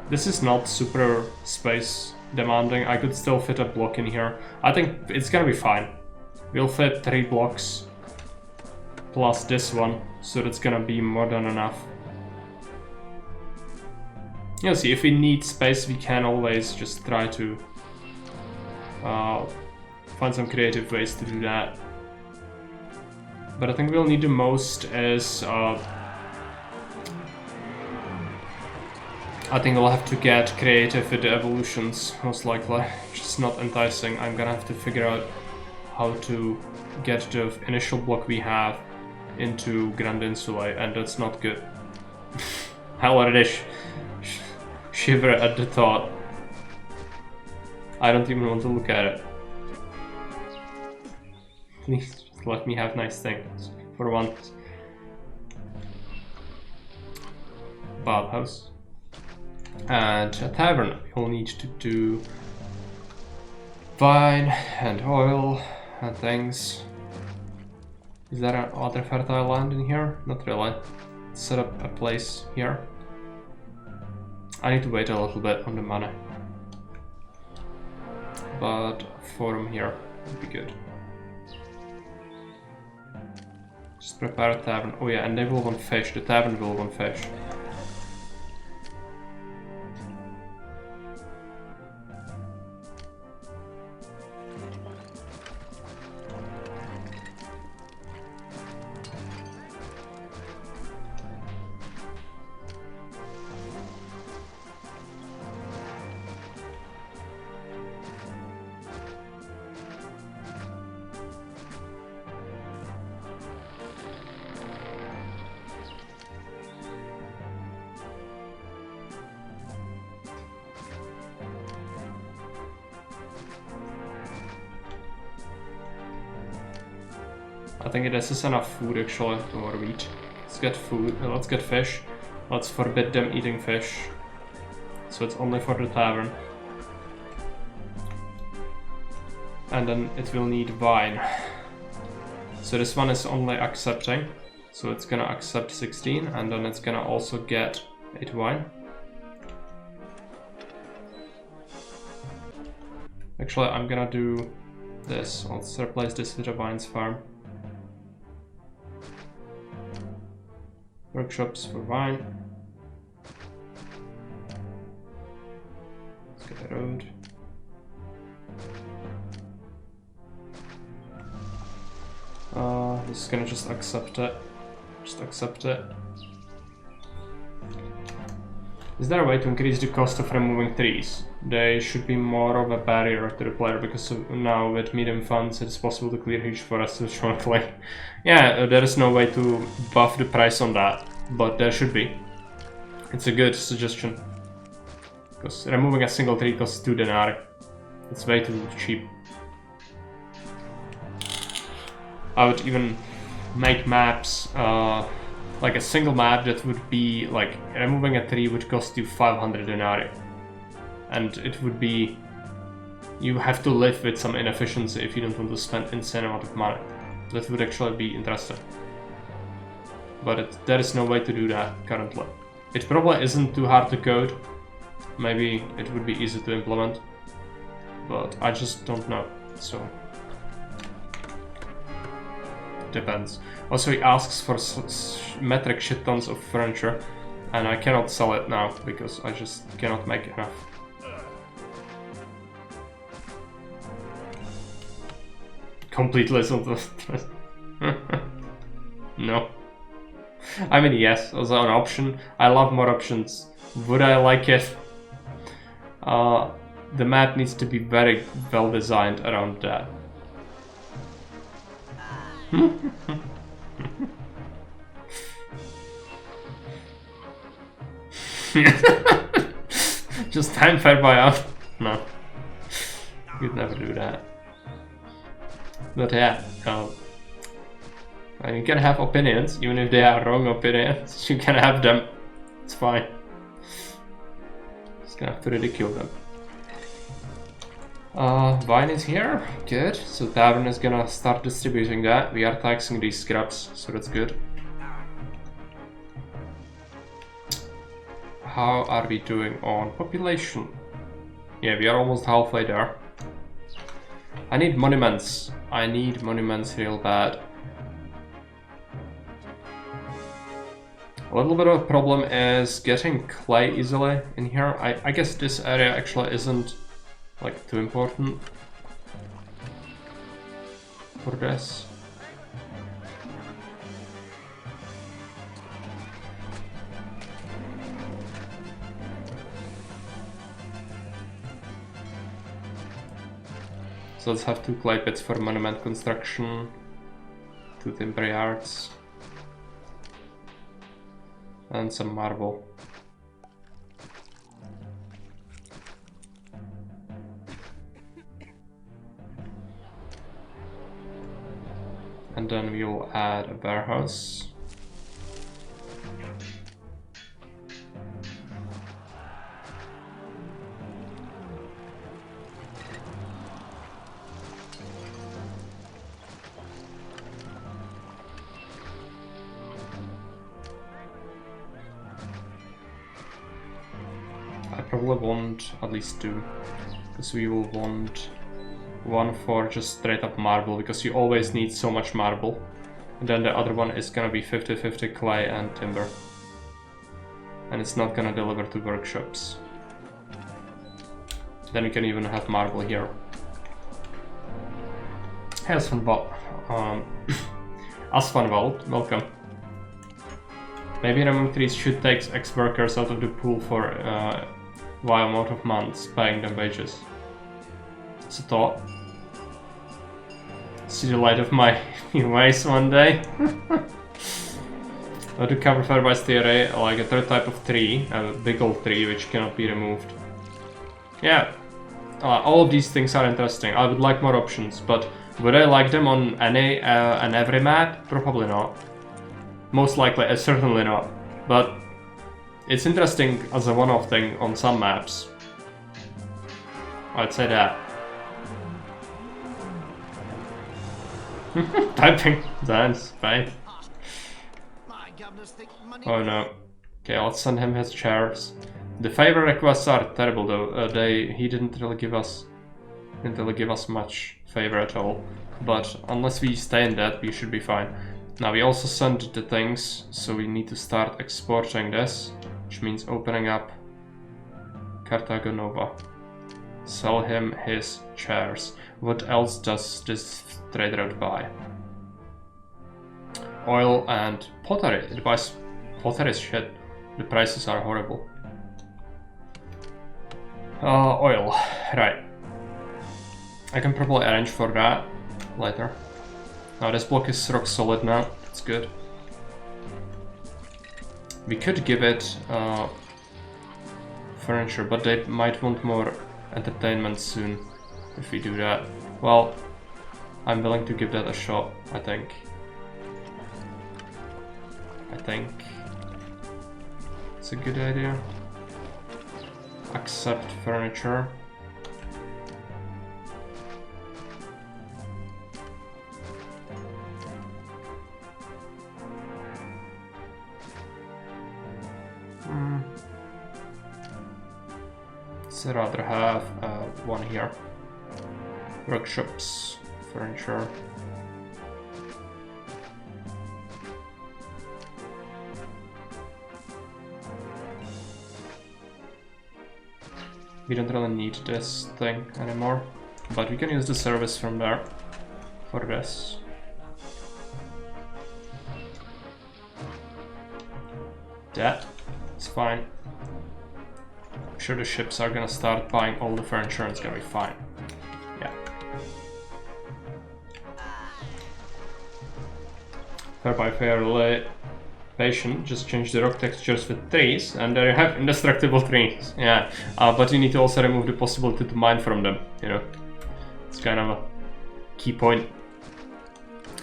This is not super space demanding. I could still fit a block in here. I think it's gonna be fine. We'll fit 3 blocks plus this one, so that's gonna be more than enough. You'll see, if we need space, we can always just try to find some creative ways to do that. But I think we'll need the most is I think we'll have to get creative with the evolutions, most likely. Just not enticing. I'm gonna have to figure out how to get the initial block we have into Grand Insulae, and that's not good. I already shiver at the thought. I don't even want to look at it. Please just let me have nice things for once. Bathhouse. And a tavern. You'll need to do wine and oil and things. Is there an other fertile land in here? Not really. Set up a place here. I need to wait a little bit on the money. But a forum here would be good. Just prepare a tavern. Oh yeah, and they will want fish. The tavern will want fish. I think this is enough food actually, or wheat. Let's get food, let's get fish. Let's forbid them eating fish. So it's only for the tavern. And then it will need wine. So this one is only accepting. So it's gonna accept 16, and then it's gonna also get 8 wine. Actually, I'm gonna do this. Let's replace this with a vines farm. Workshops for wine. Let's get a road. This is gonna just accept it. Just accept it. Is there a way to increase the cost of removing trees? They should be more of a barrier to the player, because now with medium funds it's possible to clear huge forests shortly. Yeah, there is no way to buff the price on that, but there should be. It's a good suggestion. Because removing a single tree costs 2 denarii. It's way too cheap. I would even make maps, like a single map that would be like removing a tree would cost you 500 denarii. And it would be, you have to live with some inefficiency if you don't want to spend insane amount of money. That would actually be interesting. But there is no way to do that currently. It probably isn't too hard to code. Maybe it would be easy to implement. But I just don't know, so. Depends. Also, he asks for metric shit tons of furniture, and I cannot sell it now because I just cannot make enough. Complete list of the no. I mean, yes, as an option. I love more options. Would I like it? the map needs to be very well designed around that. Just time fire by out. No, you'd never do that. But yeah, and you can have opinions, even if they are wrong opinions. You can have them. It's fine. Just gonna have to ridicule them. Vine is here. Good. So Tavern is gonna start distributing that. We are taxing these scraps, so that's good. How are we doing on population? Yeah, we are almost halfway there. I need monuments. I need monuments real bad. A little bit of a problem is getting clay easily in here. I guess this area actually isn't like too important for this. So let's have 2 clay pits for monument construction, 2 timber yards, and some marble. And then we'll add a warehouse. I probably want at least 2, because we will want 1 for just straight up marble, because you always need so much marble. And then the other one is gonna be 50-50 clay and timber. And it's not gonna deliver to workshops. Then you can even have marble here. Hey, Asfanwald, welcome. Maybe removing trees should take ex-workers out of the pool for a while amount of months, paying them wages. It's a thought. See the light of my ways one day. How to cover fire by theory, like a third type of tree, a big old tree which cannot be removed. Yeah, all of these things are interesting. I would like more options, but would I like them on any and every map? Probably not. Most likely, certainly not. But it's interesting as a one-off thing on some maps. I'd say that. Typing dance, fine. Oh no. Okay, let's send him his chairs. The favor requests are terrible though. He didn't really give us much favor at all. But unless we stay in that, we should be fine. Now we also sent the things, so we need to start exporting this, which means opening up Carthago Nova. Sell him his chairs. What else does this trade route buy? Oil and pottery. It buys pottery shit. The prices are horrible. Oil. Right. I can probably arrange for that later. Now this block is rock solid now. That's good. We could give it furniture, but they might want more entertainment soon if we do that. Well, I'm willing to give that a shot, I think. It's a good idea. Accept furniture. I'd rather have one here. Workshops, furniture. We don't really need this thing anymore, but we can use the service from there for this. That is fine. sure the ships are gonna start buying all the furniture. It's gonna be fine. Yeah. Whereby fairly patient, just change the rock textures with trees, and there you have indestructible trees. Yeah, but you need to also remove the possibility to mine from them, you know. It's kind of a key point.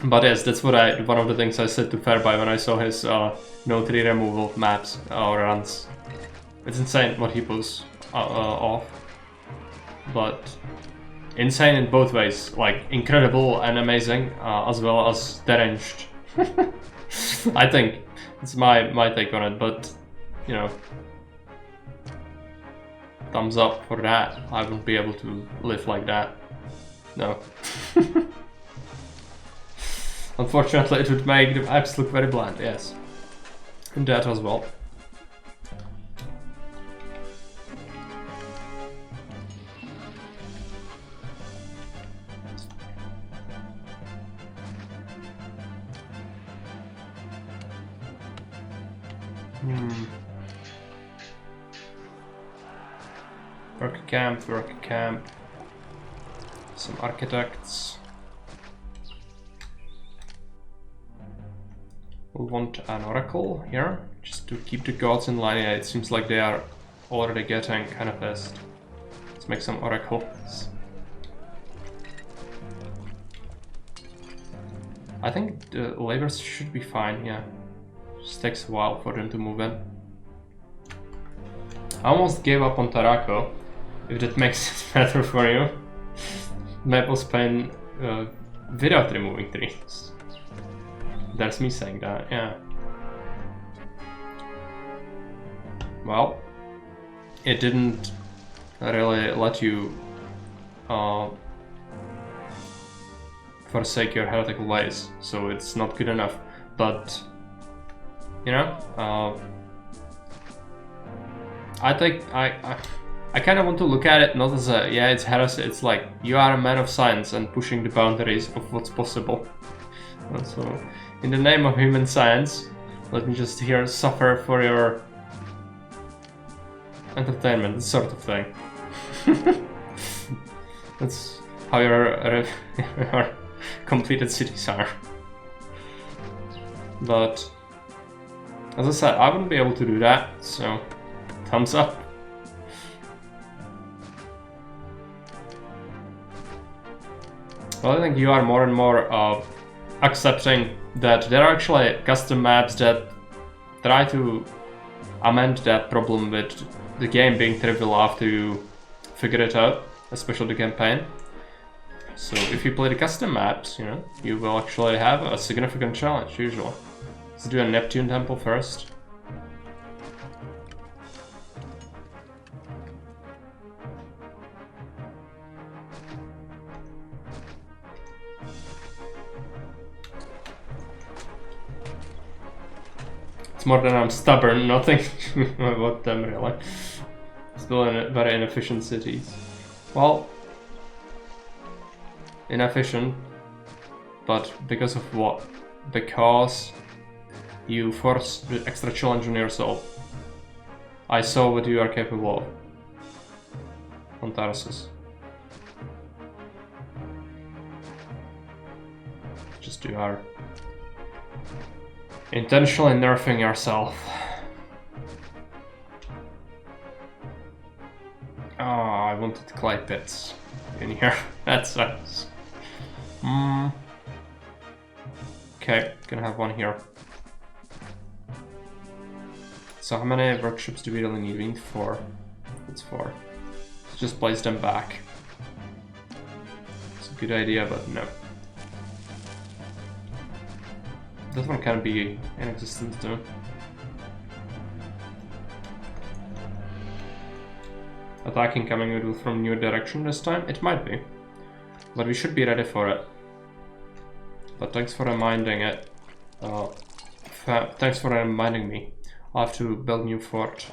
But yes, that's what one of the things I said to Fairby when I saw his no tree removal maps or runs. It's insane what he pulls off. But insane in both ways, like incredible and amazing, as well as deranged. I think it's my take on it, but you know, thumbs up for that. I wouldn't be able to live like that. No. Unfortunately, it would make the apps look very bland, yes. And that as well. Work a camp. Some architects. We want an oracle here, just to keep the gods in line. Yeah, it seems like they are already getting kind of pissed. Let's make some oracles. I think the labors should be fine, yeah. Just takes a while for them to move in. I almost gave up on Tarako, if that makes it better for you. Maple Spain without removing trees. That's me saying that, yeah. Well, it didn't really let you forsake your heretical ways, so it's not good enough. But, you know, I think I kind of want to look at it not as a, yeah, it's heresy, it's like, you are a man of science and pushing the boundaries of what's possible. And so, in the name of human science, let me just here suffer for your entertainment, this sort of thing. That's how your completed cities are. But, as I said, I wouldn't be able to do that, so thumbs up. Well, I think you are more and more accepting that there are actually custom maps that try to amend that problem with the game being trivial after you figure it out, especially the campaign. So if you play the custom maps, you know, you will actually have a significant challenge usually. Let's do a Neptune temple first. It's more than I'm stubborn, nothing about them really. Still in very inefficient cities. Well, inefficient, but because of what? Because you force the extra challenge on yourself. I saw what you are capable of on Tarsus. Just you are intentionally nerfing yourself. Oh, I wanted clay pits in here. That sucks. Okay, gonna have one here. So how many workshops do we really need? We need 4. That's 4. Let's just place them back. It's a good idea, but no. That one can be in existence too. Attacking coming from new direction this time? It might be. But we should be ready for it. But thanks for reminding it. Thanks for reminding me. I'll have to build new fort.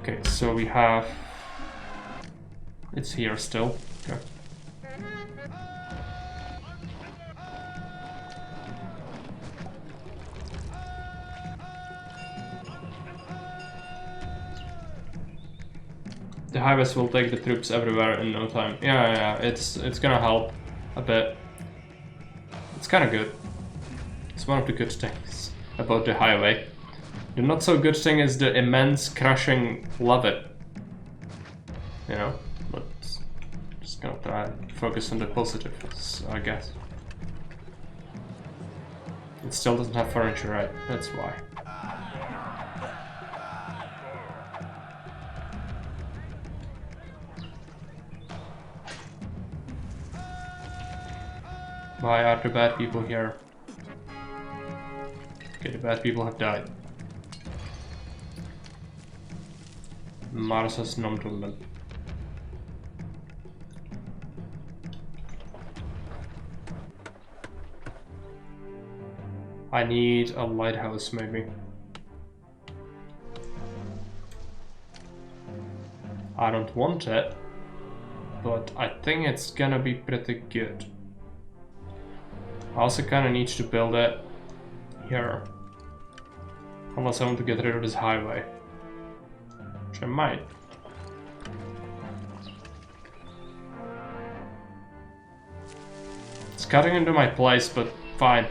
Okay, so we have... It's here still. Okay. The highways will take the troops everywhere in no time. Yeah, it's gonna help a bit. It's kind of good. It's one of the good things about the highway. The not so good thing is the immense crushing lava. You know, but just gonna try and focus on the positives, I guess. It still doesn't have furniture, right? That's why. Why are the bad people here? Okay, the bad people have died. Marsas nomtunden. I need a lighthouse, maybe. I don't want it, but I think it's gonna be pretty good. I also kinda need to build it here. Unless I want to get rid of this highway. Which I might. It's cutting into my place, but fine.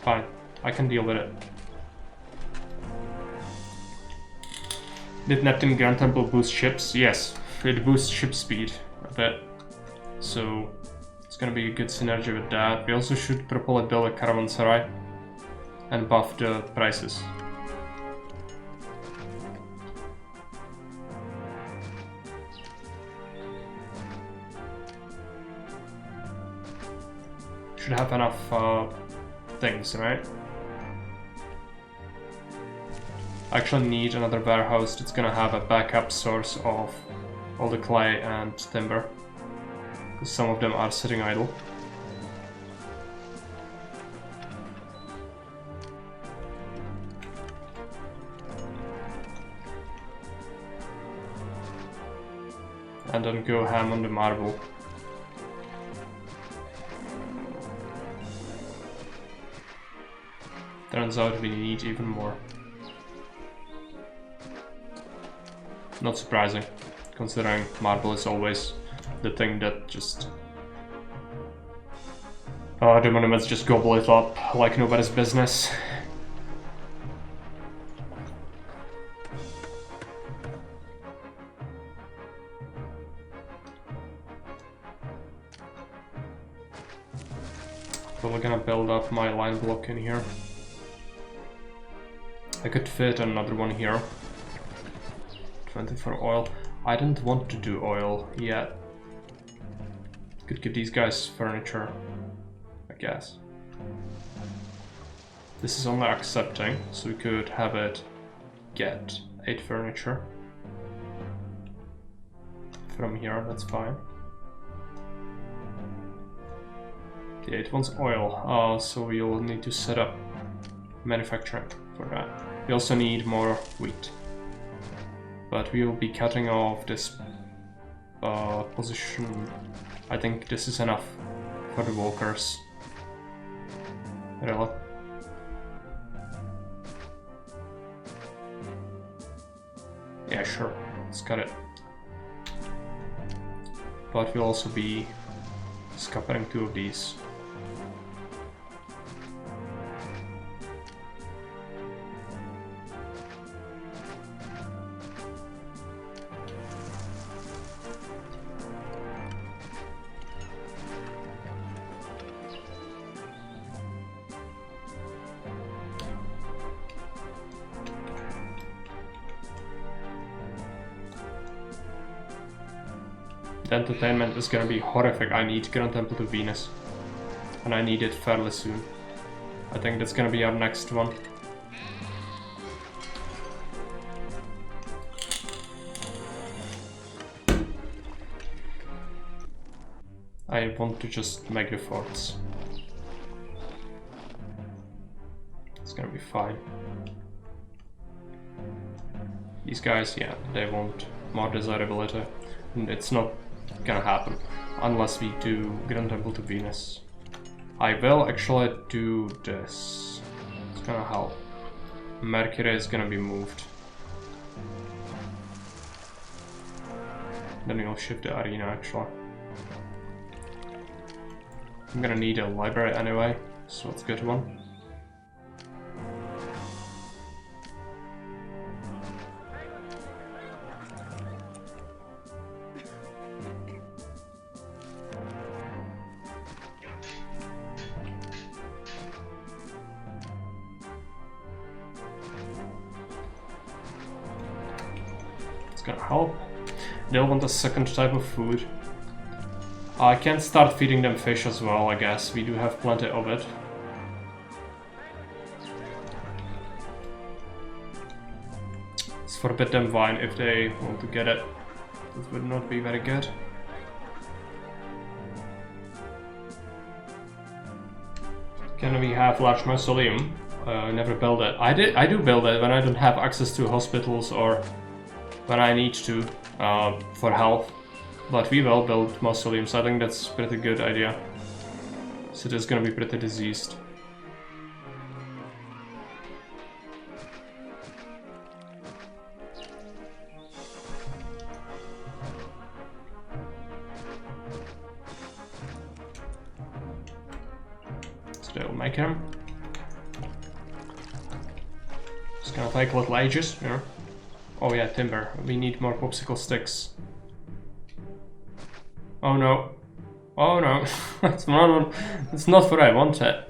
Fine, I can deal with it. Did Neptune Grand Temple boost ships? Yes, it boosts ship speed a bit. So it's gonna be a good synergy with that. We also should probably build a caravanserai and buff the prices. Should have enough things, right? I actually need another warehouse that's gonna have a backup source of all the clay and timber, because some of them are sitting idle. And then go ham on the marble. Turns out we need even more. Not surprising, considering marble is always the thing that just... the monuments just gobble it up like nobody's business. So we're gonna build up my line block in here. I could fit another one here. 20 for oil. I didn't want to do oil yet. Could give these guys furniture, I guess. This is only accepting, so we could have it get 8 furniture. From here, that's fine. The 8 wants oil, so we'll need to set up manufacturing for that. We also need more wheat. But we will be cutting off this position. I think this is enough for the walkers. Really? Yeah, sure. Let's cut it. But we'll also be scuppering 2 of these. The entertainment is gonna be horrific. I need Grand Temple to Venus. And I need it fairly soon. I think that's gonna be our next one. I want to just make the forts. It's gonna be fine. These guys, yeah, they want more desirability. And it's not gonna happen unless we do Grand Temple to Venus. I will actually do this. It's gonna help. Mercury is gonna be moved. Then we'll shift the arena actually. I'm gonna need a library anyway, so let's get one. Gonna help. They'll want a second type of food. I can start feeding them fish as well, I guess. We do have plenty of it. Let's forbid them wine if they want to get it. That would not be very good. Can we have large mausoleum? Never build it. I do build it when I don't have access to hospitals or when I need to for health, but we will build mausoleums. I think that's a pretty good idea. So it is gonna be pretty diseased. So they'll make him. It's gonna take a little ages, you know. Oh yeah, timber. We need more popsicle sticks. Oh no. Oh no. It's not what I wanted.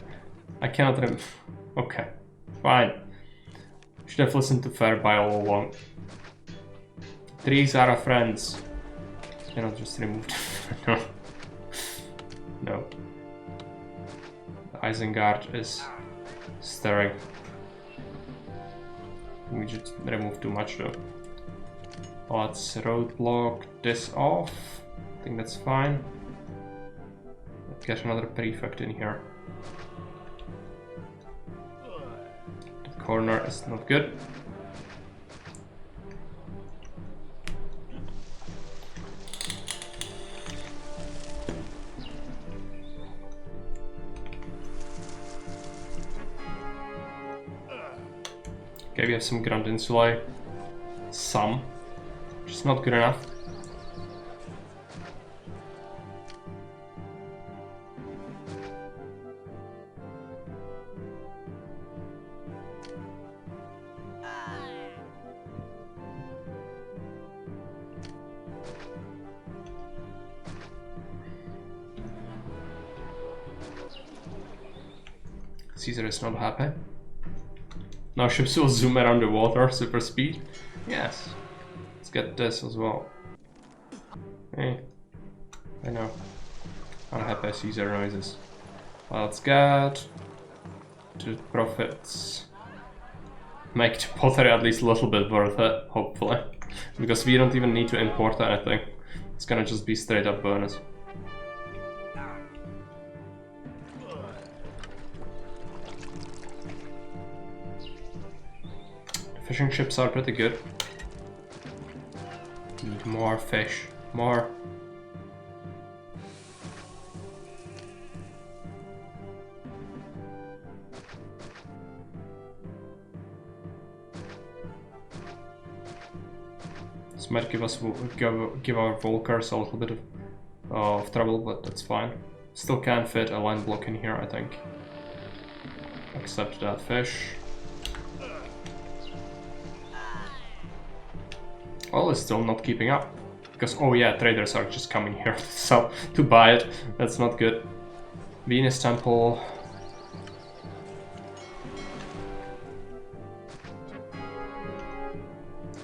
I cannot okay. Fine. Should have listened to Fairby all along. Trees are our friends. Cannot just remove them. No. No. The Isengard is stirring. We just removed too much though. Let's roadblock this off. I think that's fine. Let's get another prefect in here. The corner is not good. Okay, we have some Grand Insulae. Some. Which is not good enough. Caesar is not happy. Now ships will zoom around the water, super speed. Yes. Let's get this as well. Hey. I know. Unhappy Caesar noises. Let's get to profits. Make the pottery at least a little bit worth it, hopefully. Because we don't even need to import anything. It's gonna just be straight up bonus. Fishing ships are pretty good. Need more fish. More. This might give us give our Volkers a little bit of trouble, but that's fine. Still can fit a line block in here, I think. Except that fish. Well, it's still not keeping up. Because, oh yeah, traders are just coming here to buy it. That's not good. Venus Temple.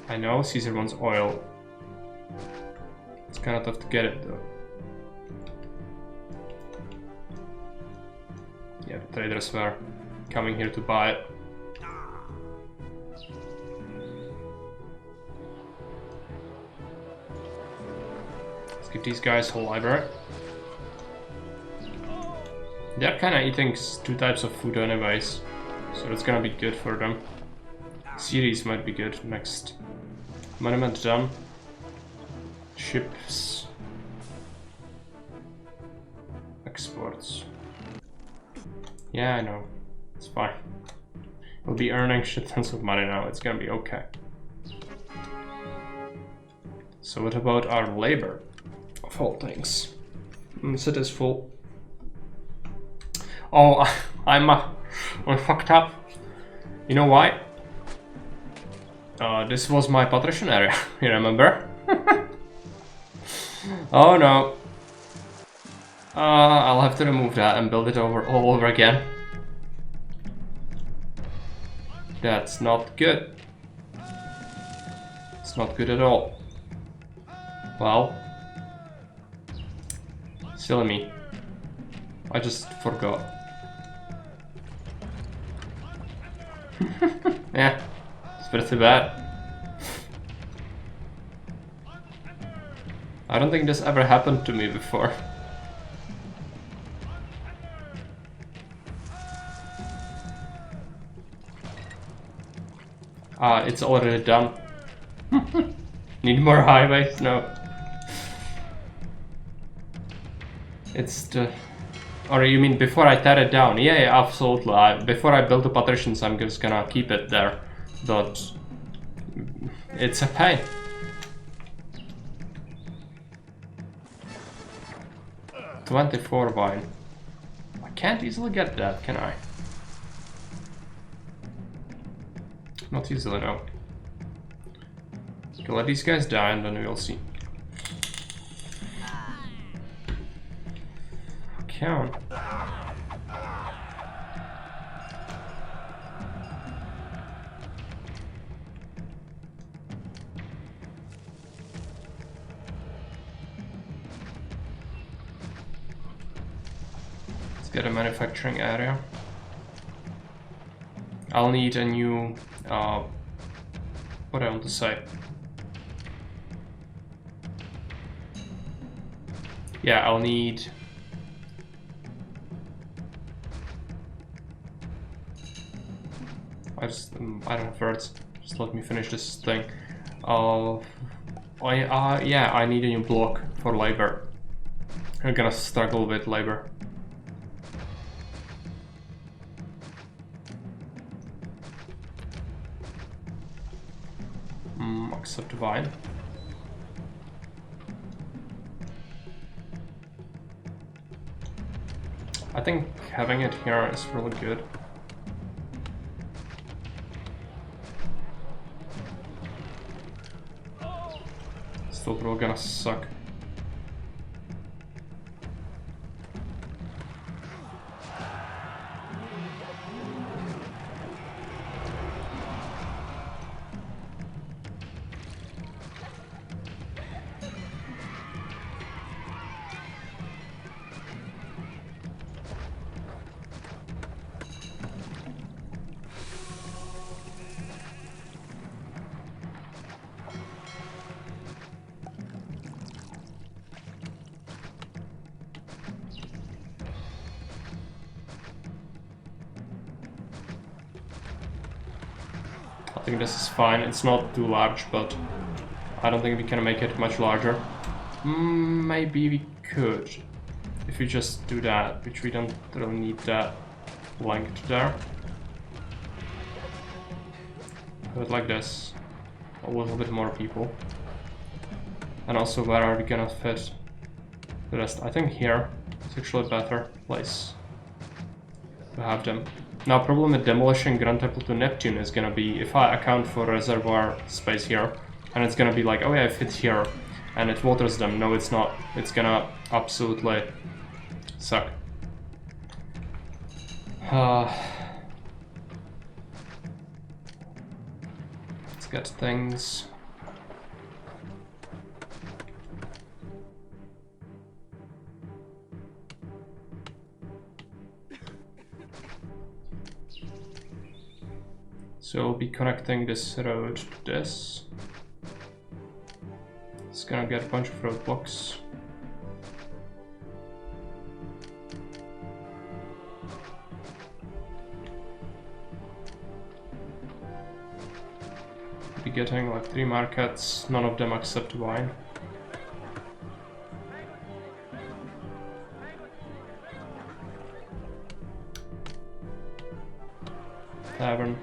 I know, Caesar wants oil. It's kind of tough to get it though. Yeah, the traders were coming here to buy it. Give these guys a library. They're kind of eating two types of food anyways, so it's gonna be good for them. Series might be good next. Monument done. Ships. Exports. Yeah, I know. It's fine. We'll be earning shit tons of money now. It's gonna be okay. So what about our labor? Of all things. City's full. Oh, I'm fucked up. You know why? This was my patrician area, you remember? Oh no. I'll have to remove that and build it all over again. That's not good. It's not good at all. Well. Silly me. I just forgot. Yeah, it's pretty bad. I don't think this ever happened to me before. It's already done. Need more highways? No. It's the... Or you mean before I tear it down? Yeah, absolutely. Before I build the partitions, I'm just gonna keep it there. But... it's a pain. $24 wine. I can't easily get that, can I? Not easily, no. Okay, let these guys die and then we'll see. Count. Let's get a manufacturing area. I'll need a new, what I want to say. Yeah, I'll need... I don't have words. Just let me finish this thing. Yeah, I need a new block for labor. I'm gonna struggle with labor. Accept vine. I think having it here is really good. Still probably gonna suck. I think this is fine. It's not too large, but I don't think we can make it much larger. Maybe we could. If we just do that, which we don't really need that length there. Do it like this. A little bit more people. And also, where are we gonna fit the rest? I think here is actually a better place to have them. Now, problem with demolishing Grand Temple to Neptune is gonna be if I account for reservoir space here, and it's gonna be like, oh yeah, it fits here, and it waters them. No, it's not. It's gonna absolutely suck. Let's get things. So we'll be connecting this road to this. It's gonna get a bunch of roadblocks. We'll be getting like 3 markets, none of them accept wine. Tavern.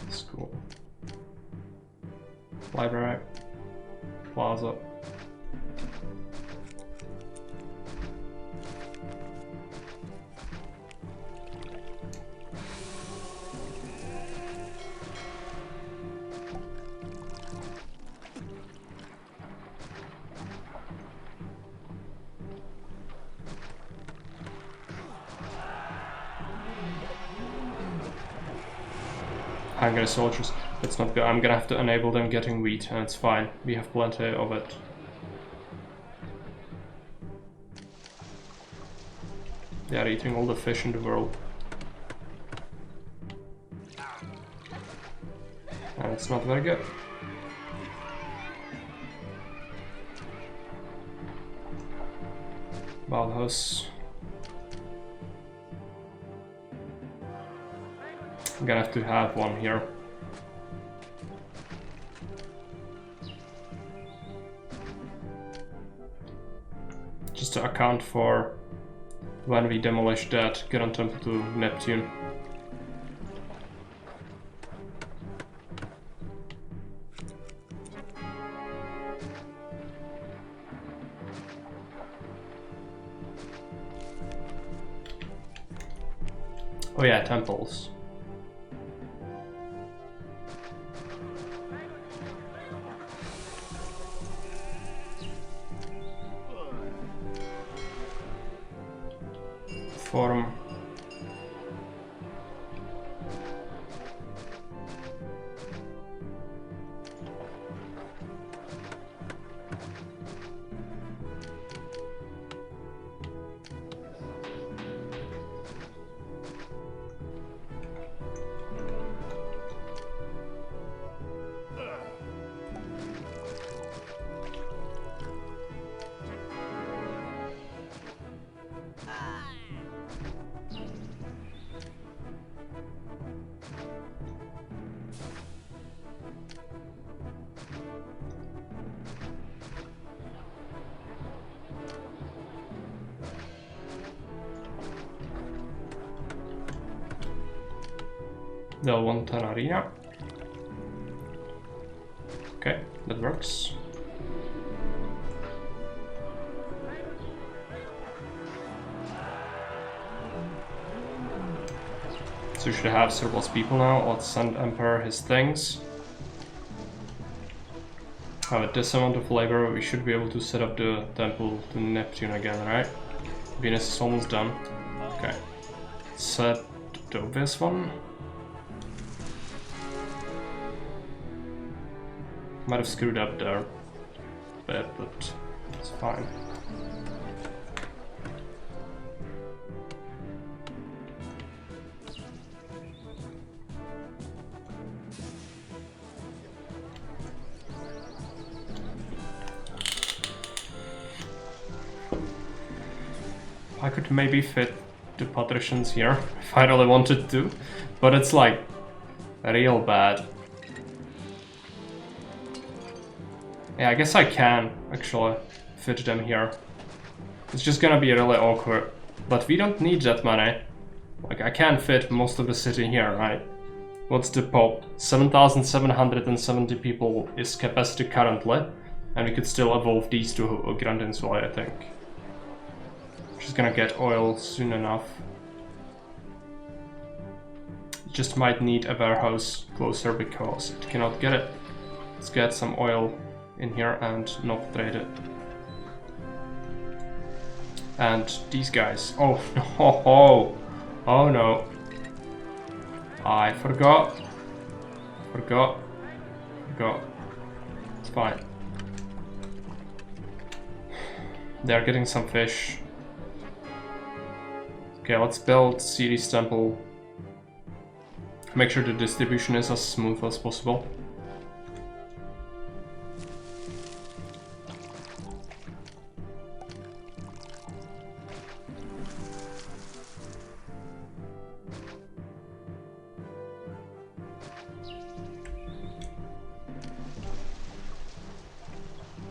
That's cool. library, plaza. Hungry soldiers. That's not good. I'm gonna have to enable them getting wheat, and it's fine. We have plenty of it. They are eating all the fish in the world. And it's not very good. Bathhouse. I'm gonna have to have one here. Just to account for when we demolish that Grand Temple to Neptune. Oh yeah, temples. Forum. They'll want an arena. Okay, that works. So we should have surplus people now. Let's send Emperor his things. With this amount of labor, we should be able to set up the temple to Neptune again, right? Venus is almost done. Okay. Set the obvious one. Might have screwed up there a bit, but it's fine. I could maybe fit the patricians here if I really wanted to, but it's like real bad. Yeah, I guess I can actually fit them here. It's just gonna be really awkward. But we don't need that many. Like, I can fit most of the city here, right? What's the pop? 7,770 people is capacity currently. And we could still evolve these to a Grand Insula, I think. Just gonna get oil soon enough. Just might need a warehouse closer because it cannot get it. Let's get some oil in here and not trade it. And these guys. Oh no! Oh no! I forgot. It's fine. They're getting some fish. Okay, let's build Ceres Temple. Make sure the distribution is as smooth as possible.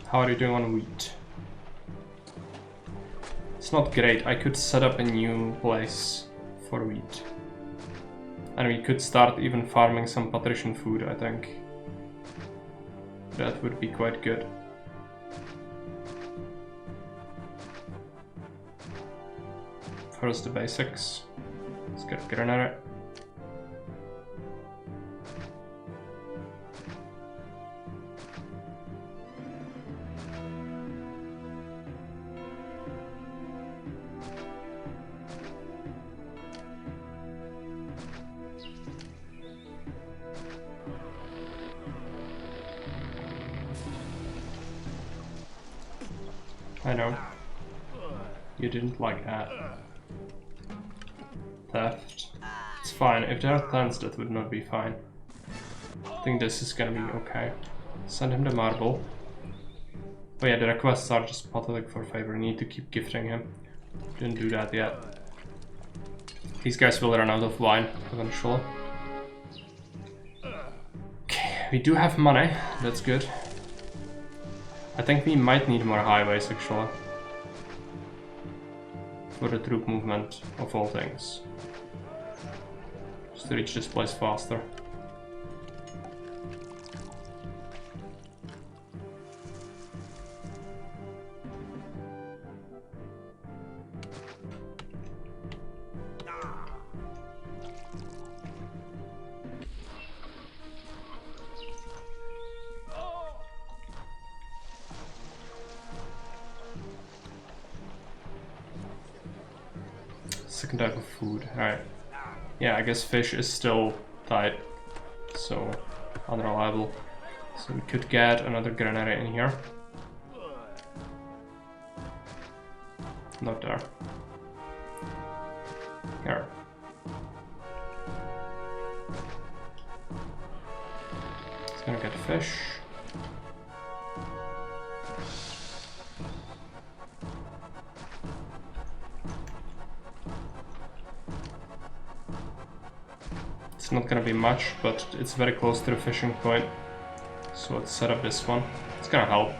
How are you doing on wheat? It's not great. I could set up a new place for wheat. And we could start even farming some patrician food, I think. That would be quite good. First the basics. Let's get a grenade. I know. You didn't like that. Theft. It's fine. If there are tents, that would not be fine. I think this is gonna be okay. Send him the marble. Oh yeah, the requests are just pathetic for favor. You need to keep gifting him. Didn't do that yet. These guys will run out of wine eventually. Okay, we do have money. That's good. I think we might need more highways actually. For the troop movement of all things. Just to reach this place faster. Second type of food, alright. Yeah, I guess fish is still tight, so unreliable. So we could get another grenade in here. Not there. Here. It's gonna get fish. It's not gonna be much, but it's very close to the fishing point. So let's set up this one. It's gonna help.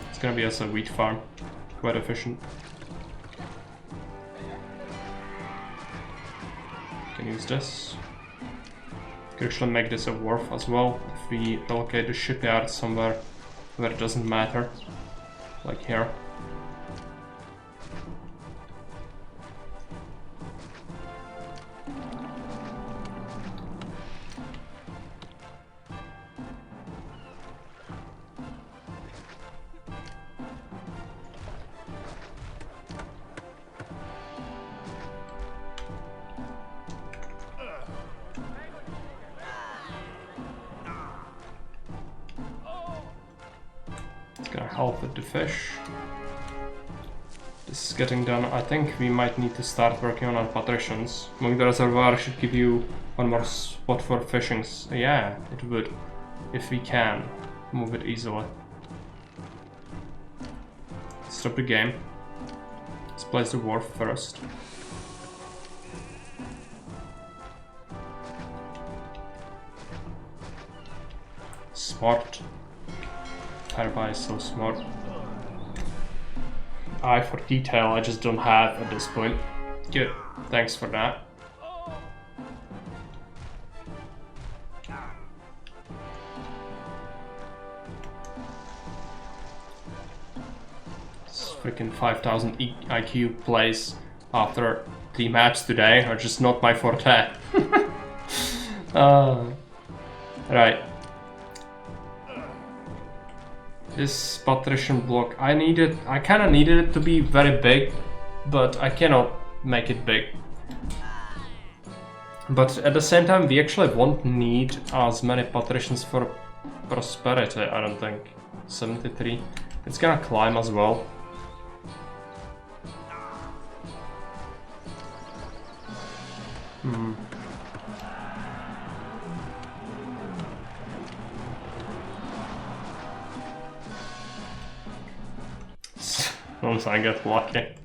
It's gonna be as a wheat farm. Quite efficient. Can use this. Could actually make this a wharf as well if we allocate the shipyard somewhere where it doesn't matter. Like here. Gonna help with the fish. This is getting done. I think we might need to start working on our patricians. Moving the reservoir should give you one more spot for fishing. Yeah, it would. If we can move it easily. Stop the game. Let's place the wharf first. Smart. Fireball is so smart. Eye for detail I just don't have at this point. Good, thanks for that. This freaking 5000 IQ plays after 3 maps today are just not my forte. Right. This patrician block, I kinda needed it to be very big, but I cannot make it big. But at the same time, we actually won't need as many patricians for prosperity, I don't think. 73. It's gonna climb as well. Once I get lucky.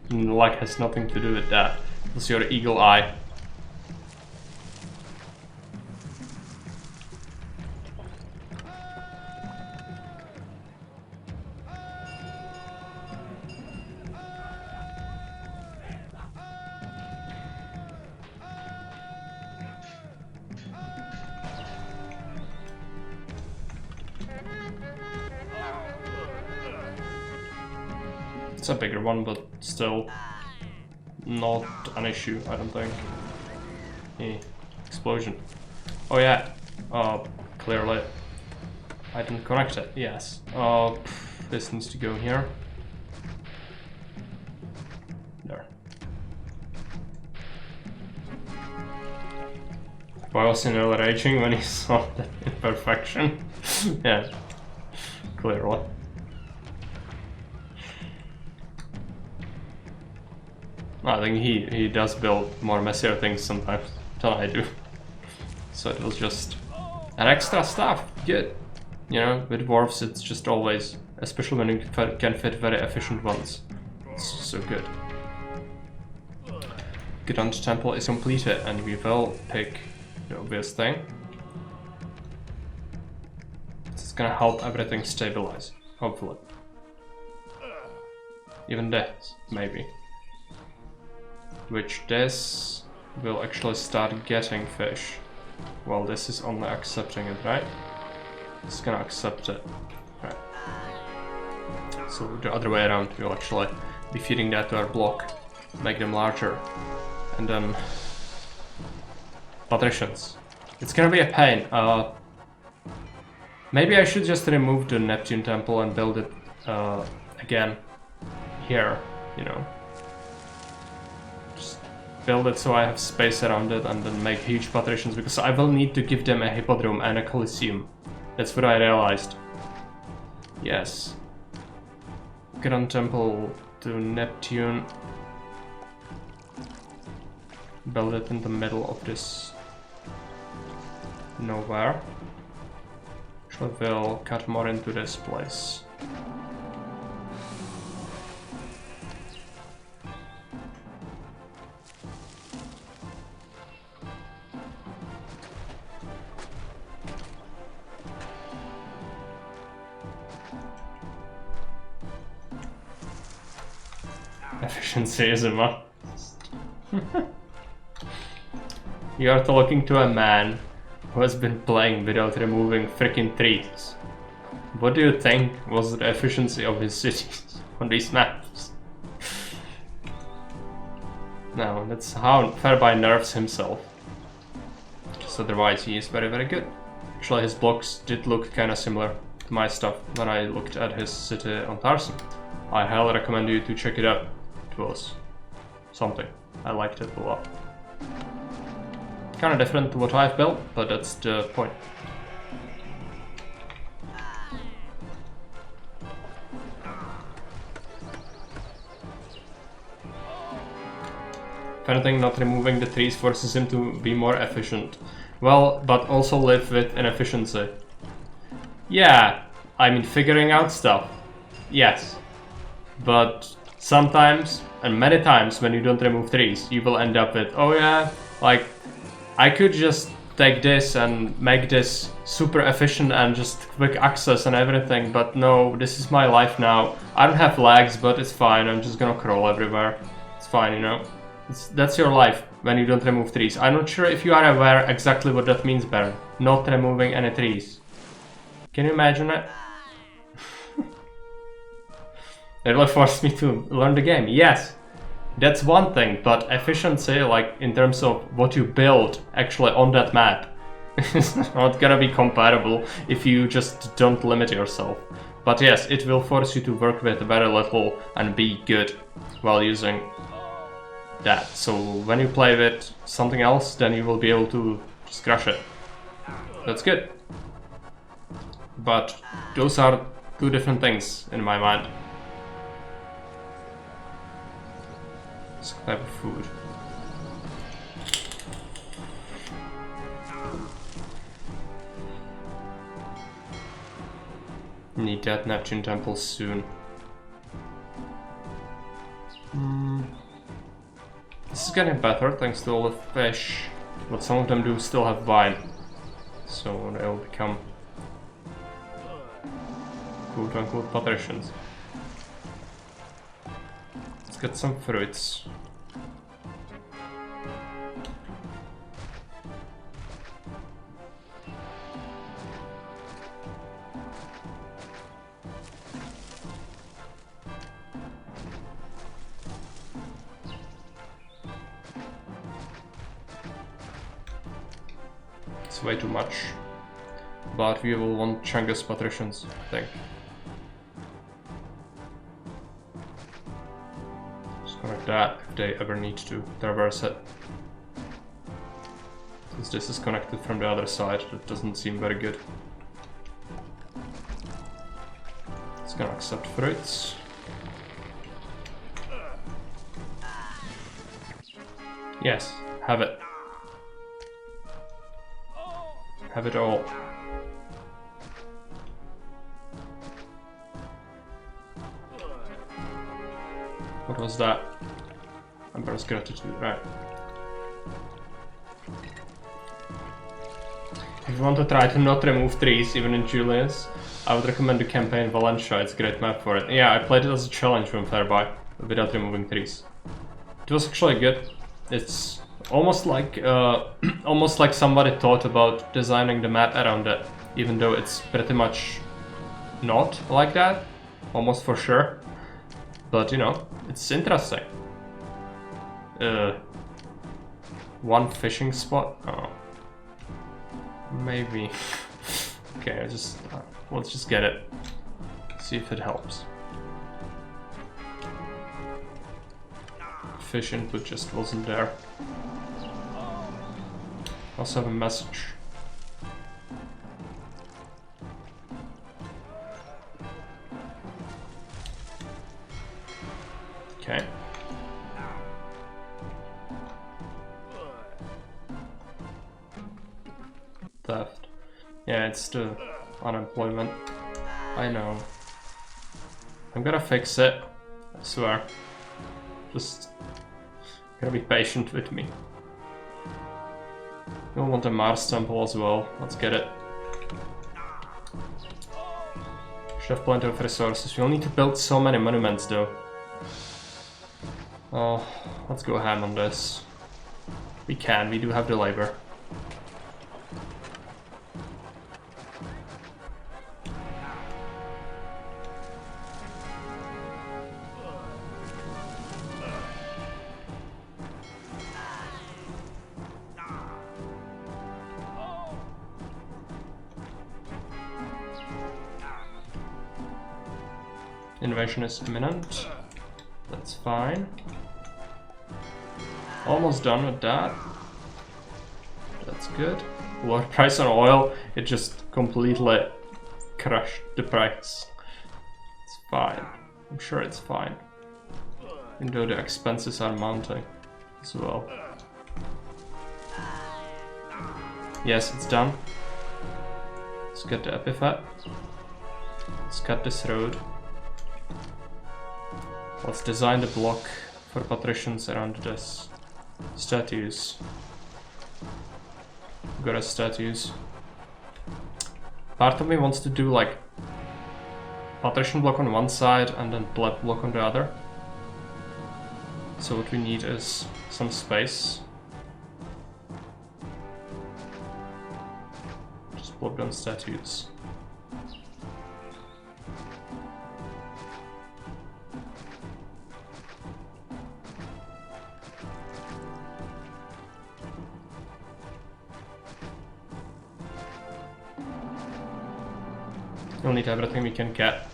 Luck has nothing to do with that. It's your eagle eye. It's a bigger one, but still not an issue, I don't think. Explosion. Oh yeah, clearly. I didn't connect it, yes. This needs to go here. There. I was nearly raging when he saw that imperfection. Yeah, clearly. I think he does build more messier things sometimes than I do. So it was just an extra stuff. Good. You know, with dwarves it's just always, especially when you can fit very efficient ones. It's so good. Grand Temple is completed and we will pick the obvious thing. It's gonna help everything stabilize, hopefully. Even this, maybe. Which this will actually start getting fish. Well, this is only accepting it, right? It's gonna accept it. Right. So the other way around, we'll actually be feeding that to our block, make them larger, and then patricians. It's gonna be a pain. Maybe I should just remove the Neptune temple and build it again here, you know. Just build it so I have space around it and then make huge patricians, because I will need to give them a hippodrome and a coliseum. That's what I realized. Yes. Grand Temple to Neptune. Build it in the middle of this nowhere. So we'll cut more into this place. Efficiency is a must. You are talking to a man who has been playing without removing freaking trees. What do you think was the efficiency of his cities on these maps? No, that's how Fairby nerfs himself. Just otherwise he is very, very good. Actually his blocks did look kinda similar to my stuff when I looked at his city on Tarson. I highly recommend you to check it out. It was something. I liked it a lot. Kinda different to what I've built, but that's the point. If anything, not removing the trees forces him to be more efficient. Well, but also live with inefficiency. Yeah, I mean figuring out stuff. Yes. But sometimes, and many times when you don't remove trees, you will end up with, oh yeah, like, I could just take this and make this super efficient and just quick access and everything, but no, this is my life now. I don't have legs, but it's fine, I'm just gonna crawl everywhere. It's fine, you know? That's your life when you don't remove trees. I'm not sure if you are aware exactly what that means, Baron. Not removing any trees. Can you imagine it? It will force me to learn the game. Yes, that's one thing, but efficiency, like in terms of what you build actually on that map, is not gonna be compatible if you just don't limit yourself. But yes, it will force you to work with very little and be good while using that. So when you play with something else, then you will be able to just crush it. That's good. But those are two different things in my mind. This type of food. Need that Neptune temple soon. This is getting better thanks to all the fish, but some of them do still have vine, so they'll become quote-unquote patricians. Let's get some fruits. It's way too much. But we will want Chang's patricians, I think. Just connect that if they ever need to traverse it. Since this is connected from the other side, that doesn't seem very good. It's gonna accept fruits. Yes, have it. Have it all. What was that? Emperor's gratitude, right. If you want to try to not remove trees, even in Julius, I would recommend the campaign Valencia. It's a great map for it. Yeah, I played it as a challenge from Fairby, without removing trees. It was actually good. It's almost like somebody thought about designing the map around it, even though it's pretty much not like that, almost for sure. But you know, it's interesting. One fishing spot? Oh. Maybe. Okay, let's just get it. See if it helps. Fish input just wasn't there. Also have a message. Okay. Theft. Yeah, it's the unemployment. I know. I'm gonna fix it. I swear. Just gotta be patient with me. We'll want a Mars temple as well. Let's get it. Should have plenty of resources. We'll need to build so many monuments though. Oh, let's go ham on this. We do have the labor. Invasion is imminent. That's fine. Almost done with that. That's good. Lower price on oil, it just completely crushed the price. It's fine. I'm sure it's fine. Even though the expenses are mounting as well. Yes, it's done. Let's get the epithet. Let's cut this road. Let's design the block for patricians around this. Statues. Got a statues. Part of me wants to do like patrician block on one side and then pleb block on the other. So what we need is some space. Just block down statues. We'll need everything we can get.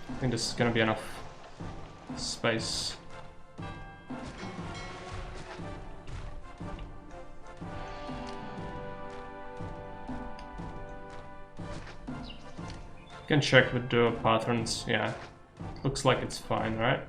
I think this is gonna be enough space. You can check with the patterns, yeah. Looks like it's fine, right?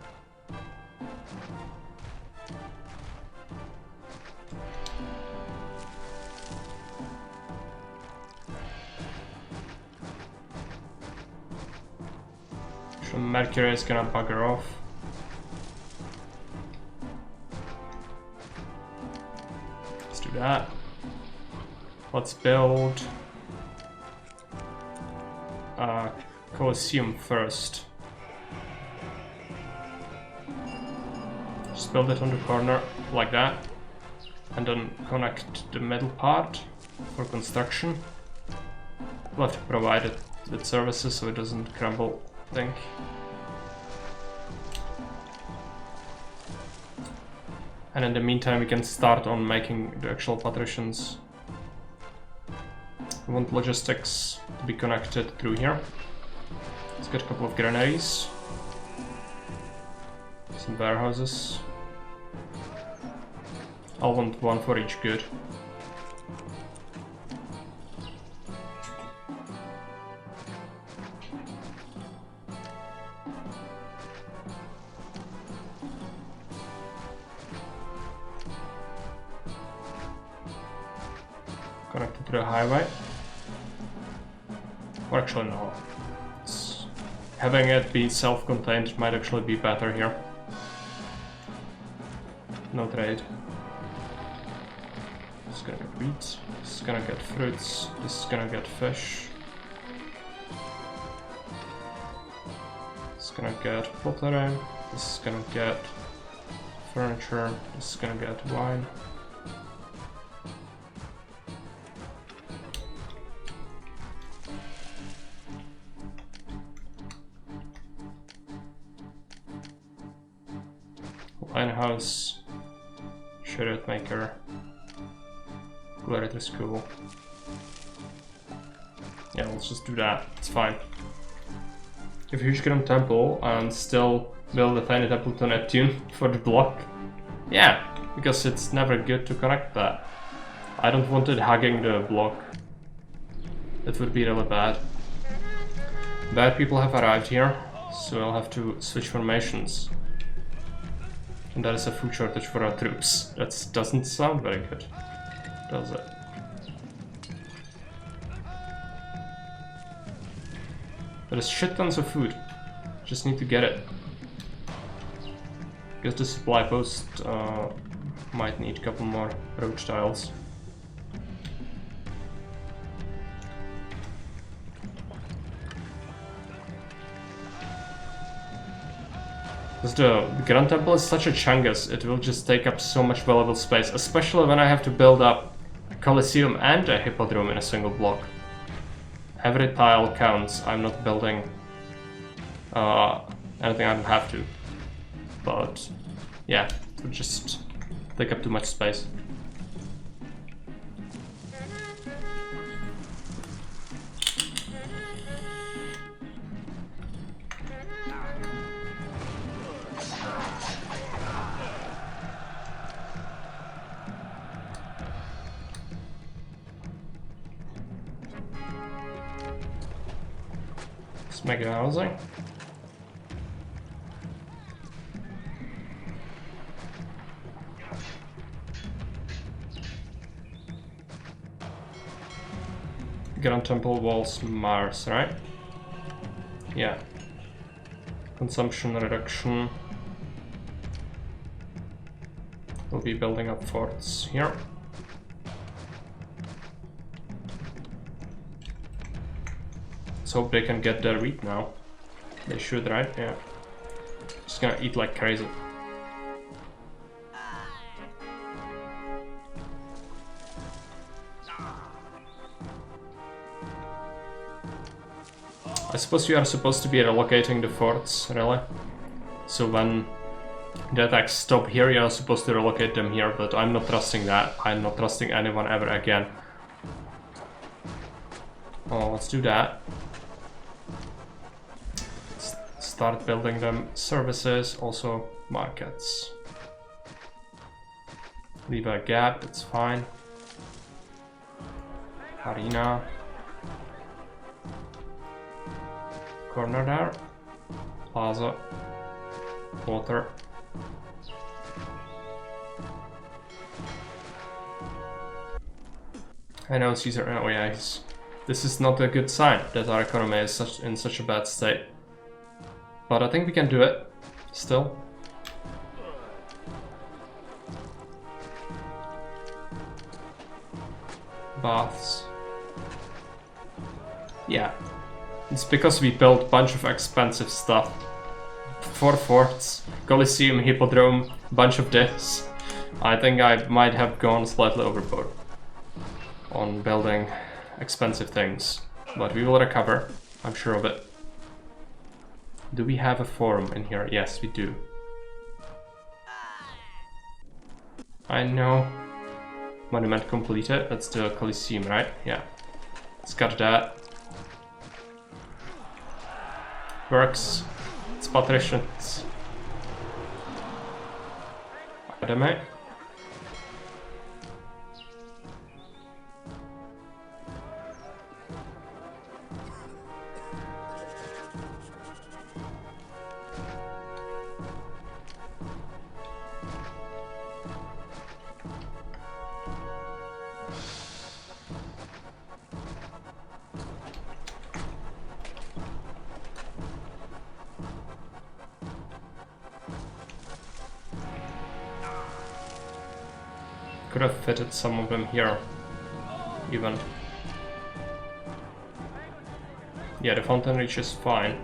Mercury is gonna bugger off. Let's do that. Let's build a Colosseum first. Just build it on the corner like that, and then connect the middle part for construction. We'll have to provide it with services so it doesn't crumble, I think. And in the meantime we can start on making the actual patricians. I want logistics to be connected through here. Let's get a couple of granaries. Some warehouses. I'll want one for each good. Connected to the highway. Or actually no. Having it be self-contained might actually be better here. No trade. This is gonna get wheat. This is gonna get fruits. This is gonna get fish. This is gonna get pottery. This is gonna get furniture. This is gonna get wine. House, chariot maker, gladiator school. Yeah, let's just do that. It's fine. If a huge grand temple and still build a tiny temple to Neptune for the block. Yeah, because it's never good to connect that. I don't want it hugging the block. That would be really bad. Bad people have arrived here, so I'll have to switch formations. And that is a food shortage for our troops. That doesn't sound very good, does it? There is shit tons of food. Just need to get it. Guess the supply post might need a couple more roach tiles. Because the Grand Temple is such a chungus, it will just take up so much valuable space, especially when I have to build up a Colosseum and a Hippodrome in a single block. Every tile counts. I'm not building anything I don't have to. But yeah, it would just take up too much space. Mega housing. Grand Temple walls Mars, right? Yeah. Consumption reduction. We'll be building up forts here. Let's hope they can get their wheat now. They should, right? Yeah. Just gonna eat like crazy. I suppose we are supposed to be relocating the forts, really. So when the attacks stop here, you are supposed to relocate them here, but I'm not trusting that. I'm not trusting anyone ever again. Oh, let's do that. Start building them services, also markets. Leave a gap, it's fine. Arena. Corner there. Plaza. Water. I know Caesar. Oh yeah, this is not a good sign that our economy is in such a bad state. But I think we can do it still. Baths. Yeah. It's because we built a bunch of expensive stuff. 4 forts, Colosseum, Hippodrome, bunch of this. I think I might have gone slightly overboard on building expensive things. But we will recover, I'm sure of it. Do we have a forum in here? Yes, we do. I know. Monument completed. That's the Colosseum, right? Yeah. Let's cut that. Works. It's patricians. Academy. Could have fitted some of them here, even. Yeah, the fountain reach is fine.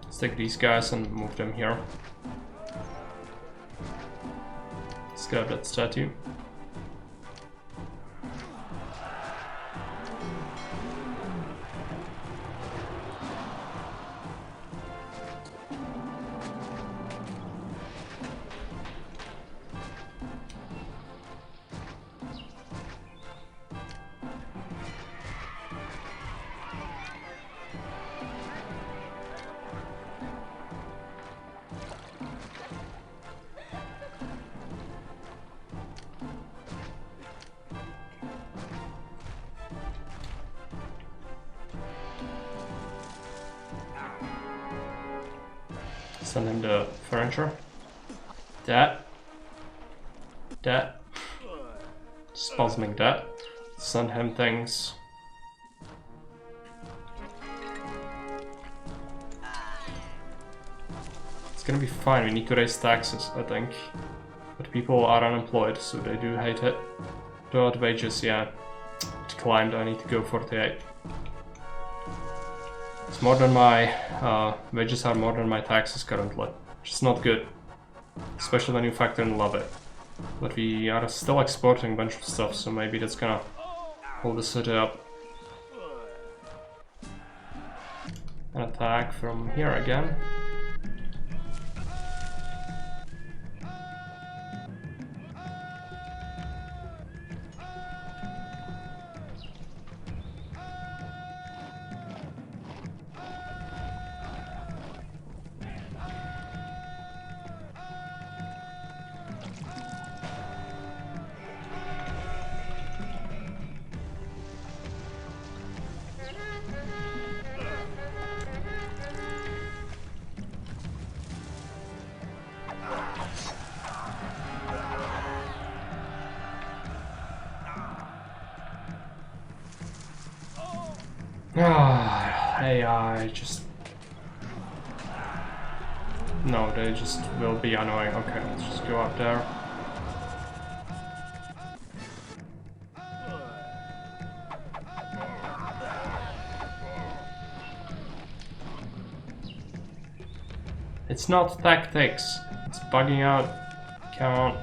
Let's take these guys and move them here. Let's grab that statue. Send him the furniture. That. Spasming that. Send him things. It's gonna be fine. We need to raise taxes, I think. But people are unemployed, so they do hate it. But wages, yeah. It climbed. I need to go 48. It's more than my wages are more than my taxes currently, which is not good, especially when you factor in love it. But we are still exporting a bunch of stuff, so maybe that's gonna hold the city up. An attack from here again. AI just... No, they just will be annoying. Okay, let's just go up there. It's not tactics, it's bugging out. Come on.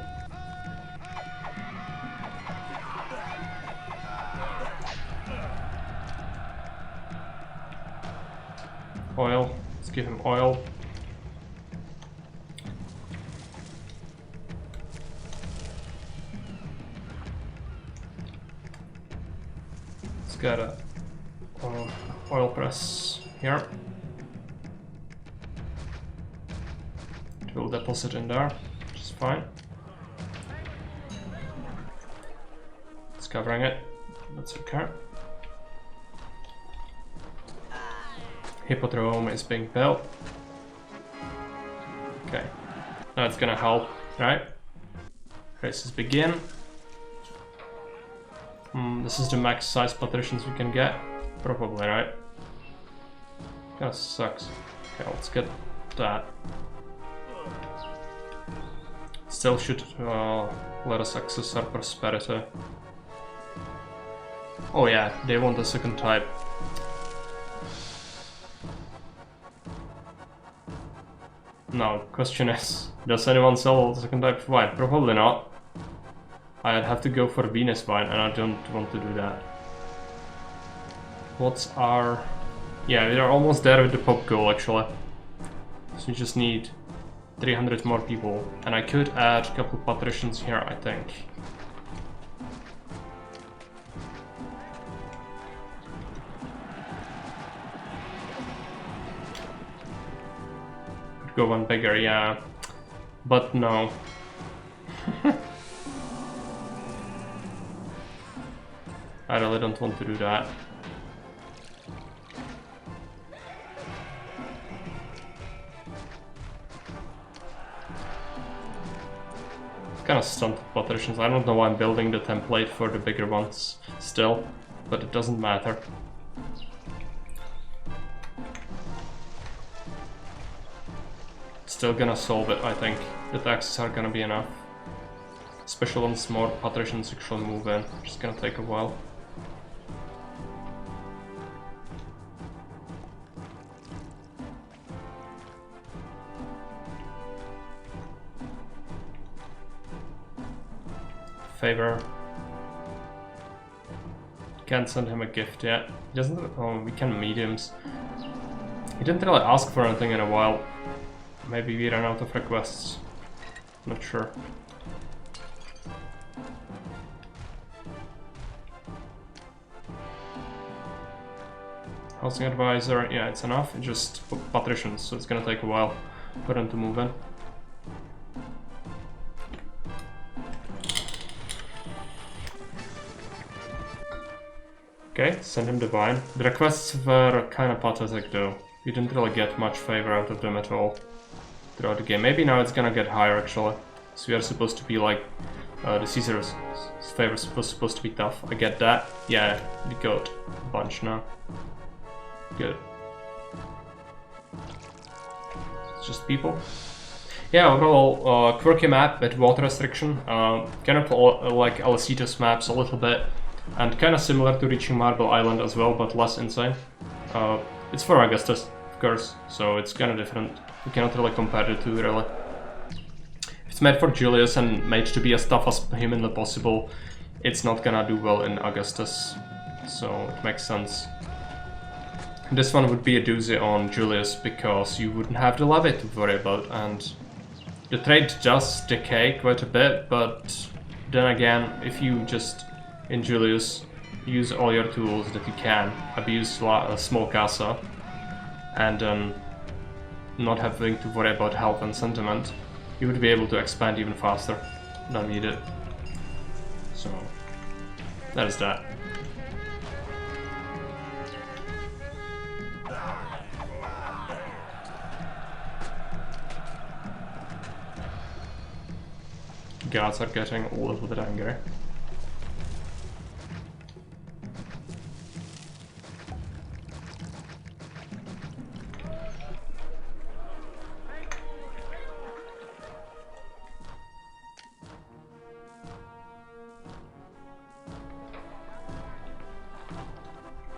Oil. Let's give him oil. Let's get a oil press here. It will deposit in there, which is fine. It's covering it. That's okay. Hippodrome is being built. Okay, now it's gonna help, right? Races begin. This is the max size patricians we can get, probably, right? Kinda sucks. Okay, let's get that. Still should let us access our prosperity. Oh yeah, they want a second type. No, question is, does anyone sell the second type of wine? Probably not. I'd have to go for Venus wine, and I don't want to do that. What's our... Yeah, we are almost there with the pop goal, actually. So we just need 300 more people. And I could add a couple patricians here, I think. go one bigger, yeah. But no. I really don't want to do that. Kind of stunted patricians. I don't know why I'm building the template for the bigger ones still, but it doesn't matter. Still gonna solve it, I think. The taxes are gonna be enough. Especially once more patricians actually move in, which is gonna take a while. Favor. Can't send him a gift yet. He doesn't. Oh, we can mediums. He didn't really ask for anything in a while. Maybe we ran out of requests. Not sure. Housing advisor, yeah, it's enough. It's just patricians, so it's gonna take a while for them to move in. Okay, send him divine. The requests were kind of pathetic though. We didn't really get much favor out of them at all throughout the game. Maybe now it's gonna get higher actually. So we are supposed to be like the Caesar's favor is supposed to be tough. I get that. Yeah, we got a bunch now. Good. It's just people. Yeah, overall quirky map with water restriction. Kind of like Alcitos maps a little bit. And kind of similar to Reaching Marble Island as well, but less insane. It's for Augustus, of course, so it's kind of different. You cannot really compare the two, really. If it's made for Julius and made to be as tough as humanly possible, it's not gonna do well in Augustus, so it makes sense. This one would be a doozy on Julius, because you wouldn't have the levy to worry about, and the trade does decay quite a bit, but then again, if you just in Julius use all your tools that you can, abuse a small casa, and then not having to worry about health and sentiment, you would be able to expand even faster than we did. So that is that. Gods are getting a little bit angry.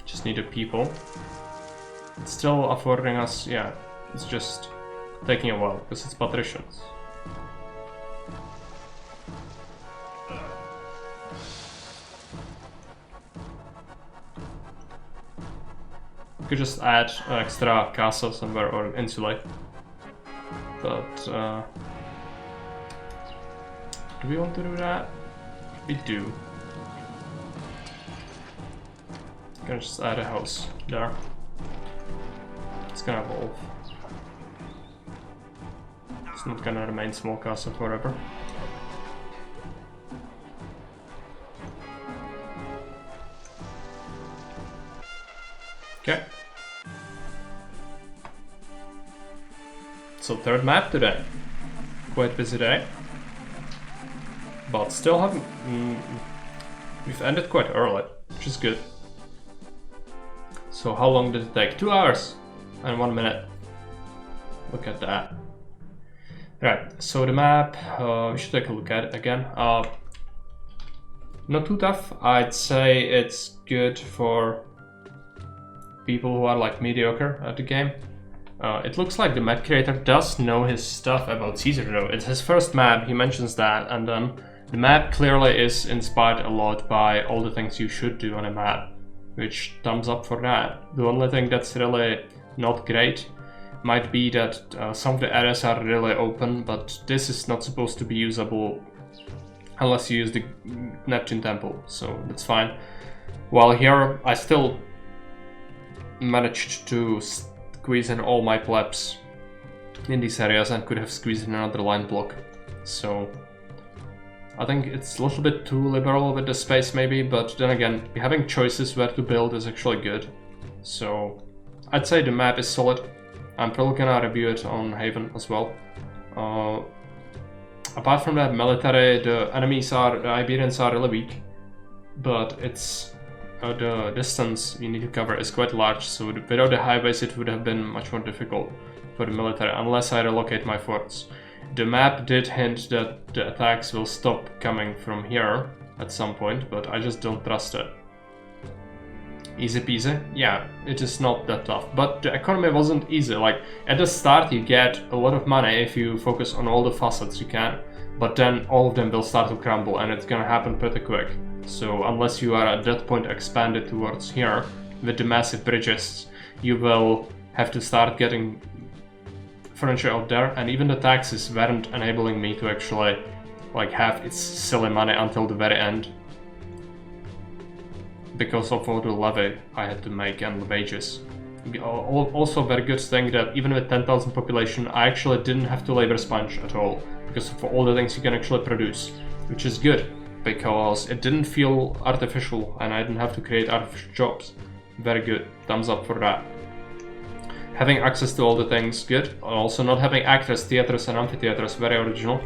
Just need the people. It's still affording us, yeah, it's just taking a while because it's patricians. We could just add extra casa somewhere or insulate, but do we want to do that? We do. Gonna just add a house there. It's gonna evolve. It's not gonna remain small castle forever. Okay. So third map today. Quite busy day. But still haven't... we've ended quite early, which is good. So how long did it take? 2 hours and 1 minute. Look at that. Right, so the map, we should take a look at it again. Not too tough. I'd say it's good for people who are like mediocre at the game. It looks like the map creator does know his stuff about Caesar though. It's his first map, he mentions that, and then the map clearly is inspired a lot by all the things you should do on a map. Which thumbs up for that. The only thing that's really not great might be that some of the areas are really open, but this is not supposed to be usable unless you use the Neptune Temple, so that's fine. While here, I still managed to squeeze in all my plebs in these areas and could have squeezed in another line block. So I think it's a little bit too liberal with the space maybe, but then again, having choices where to build is actually good. So I'd say the map is solid. I'm probably gonna review it on Haven as well. Apart from that, military, the Iberians are really weak, but it's the distance you need to cover is quite large, so without the highways it would have been much more difficult for the military, unless I relocate my forts. The map did hint that the attacks will stop coming from here at some point, but I just don't trust it. Easy peasy? Yeah, it is not that tough, but the economy wasn't easy. Like, at the start you get a lot of money if you focus on all the facets you can, but then all of them will start to crumble and it's gonna happen pretty quick. So unless you are at that point expanded towards here with the massive bridges, you will have to start getting furniture out there, and even the taxes weren't enabling me to actually like have its silly money until the very end, because of all the levy I had to make and the wages. Also very good thing that even with 10,000 population I actually didn't have to labor sponge at all, because of all the things you can actually produce, which is good, because it didn't feel artificial and I didn't have to create artificial jobs. Very good, thumbs up for that. Having access to all the things, good. Also not having actors, theaters and amphitheaters, very original.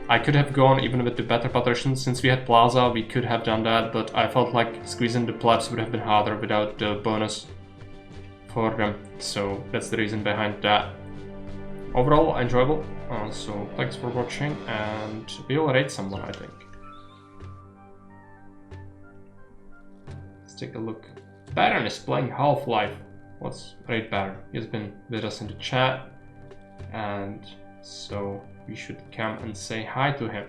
I could have gone even with the better patricians. Since we had Plaza, we could have done that, but I felt like squeezing the plebs would have been harder without the bonus for them. So that's the reason behind that. Overall, enjoyable. So thanks for watching, and we will raid someone, I think. Let's take a look. Baron is playing Half-Life. What's raid Baron? He's been with us in the chat, and so we should come and say hi to him.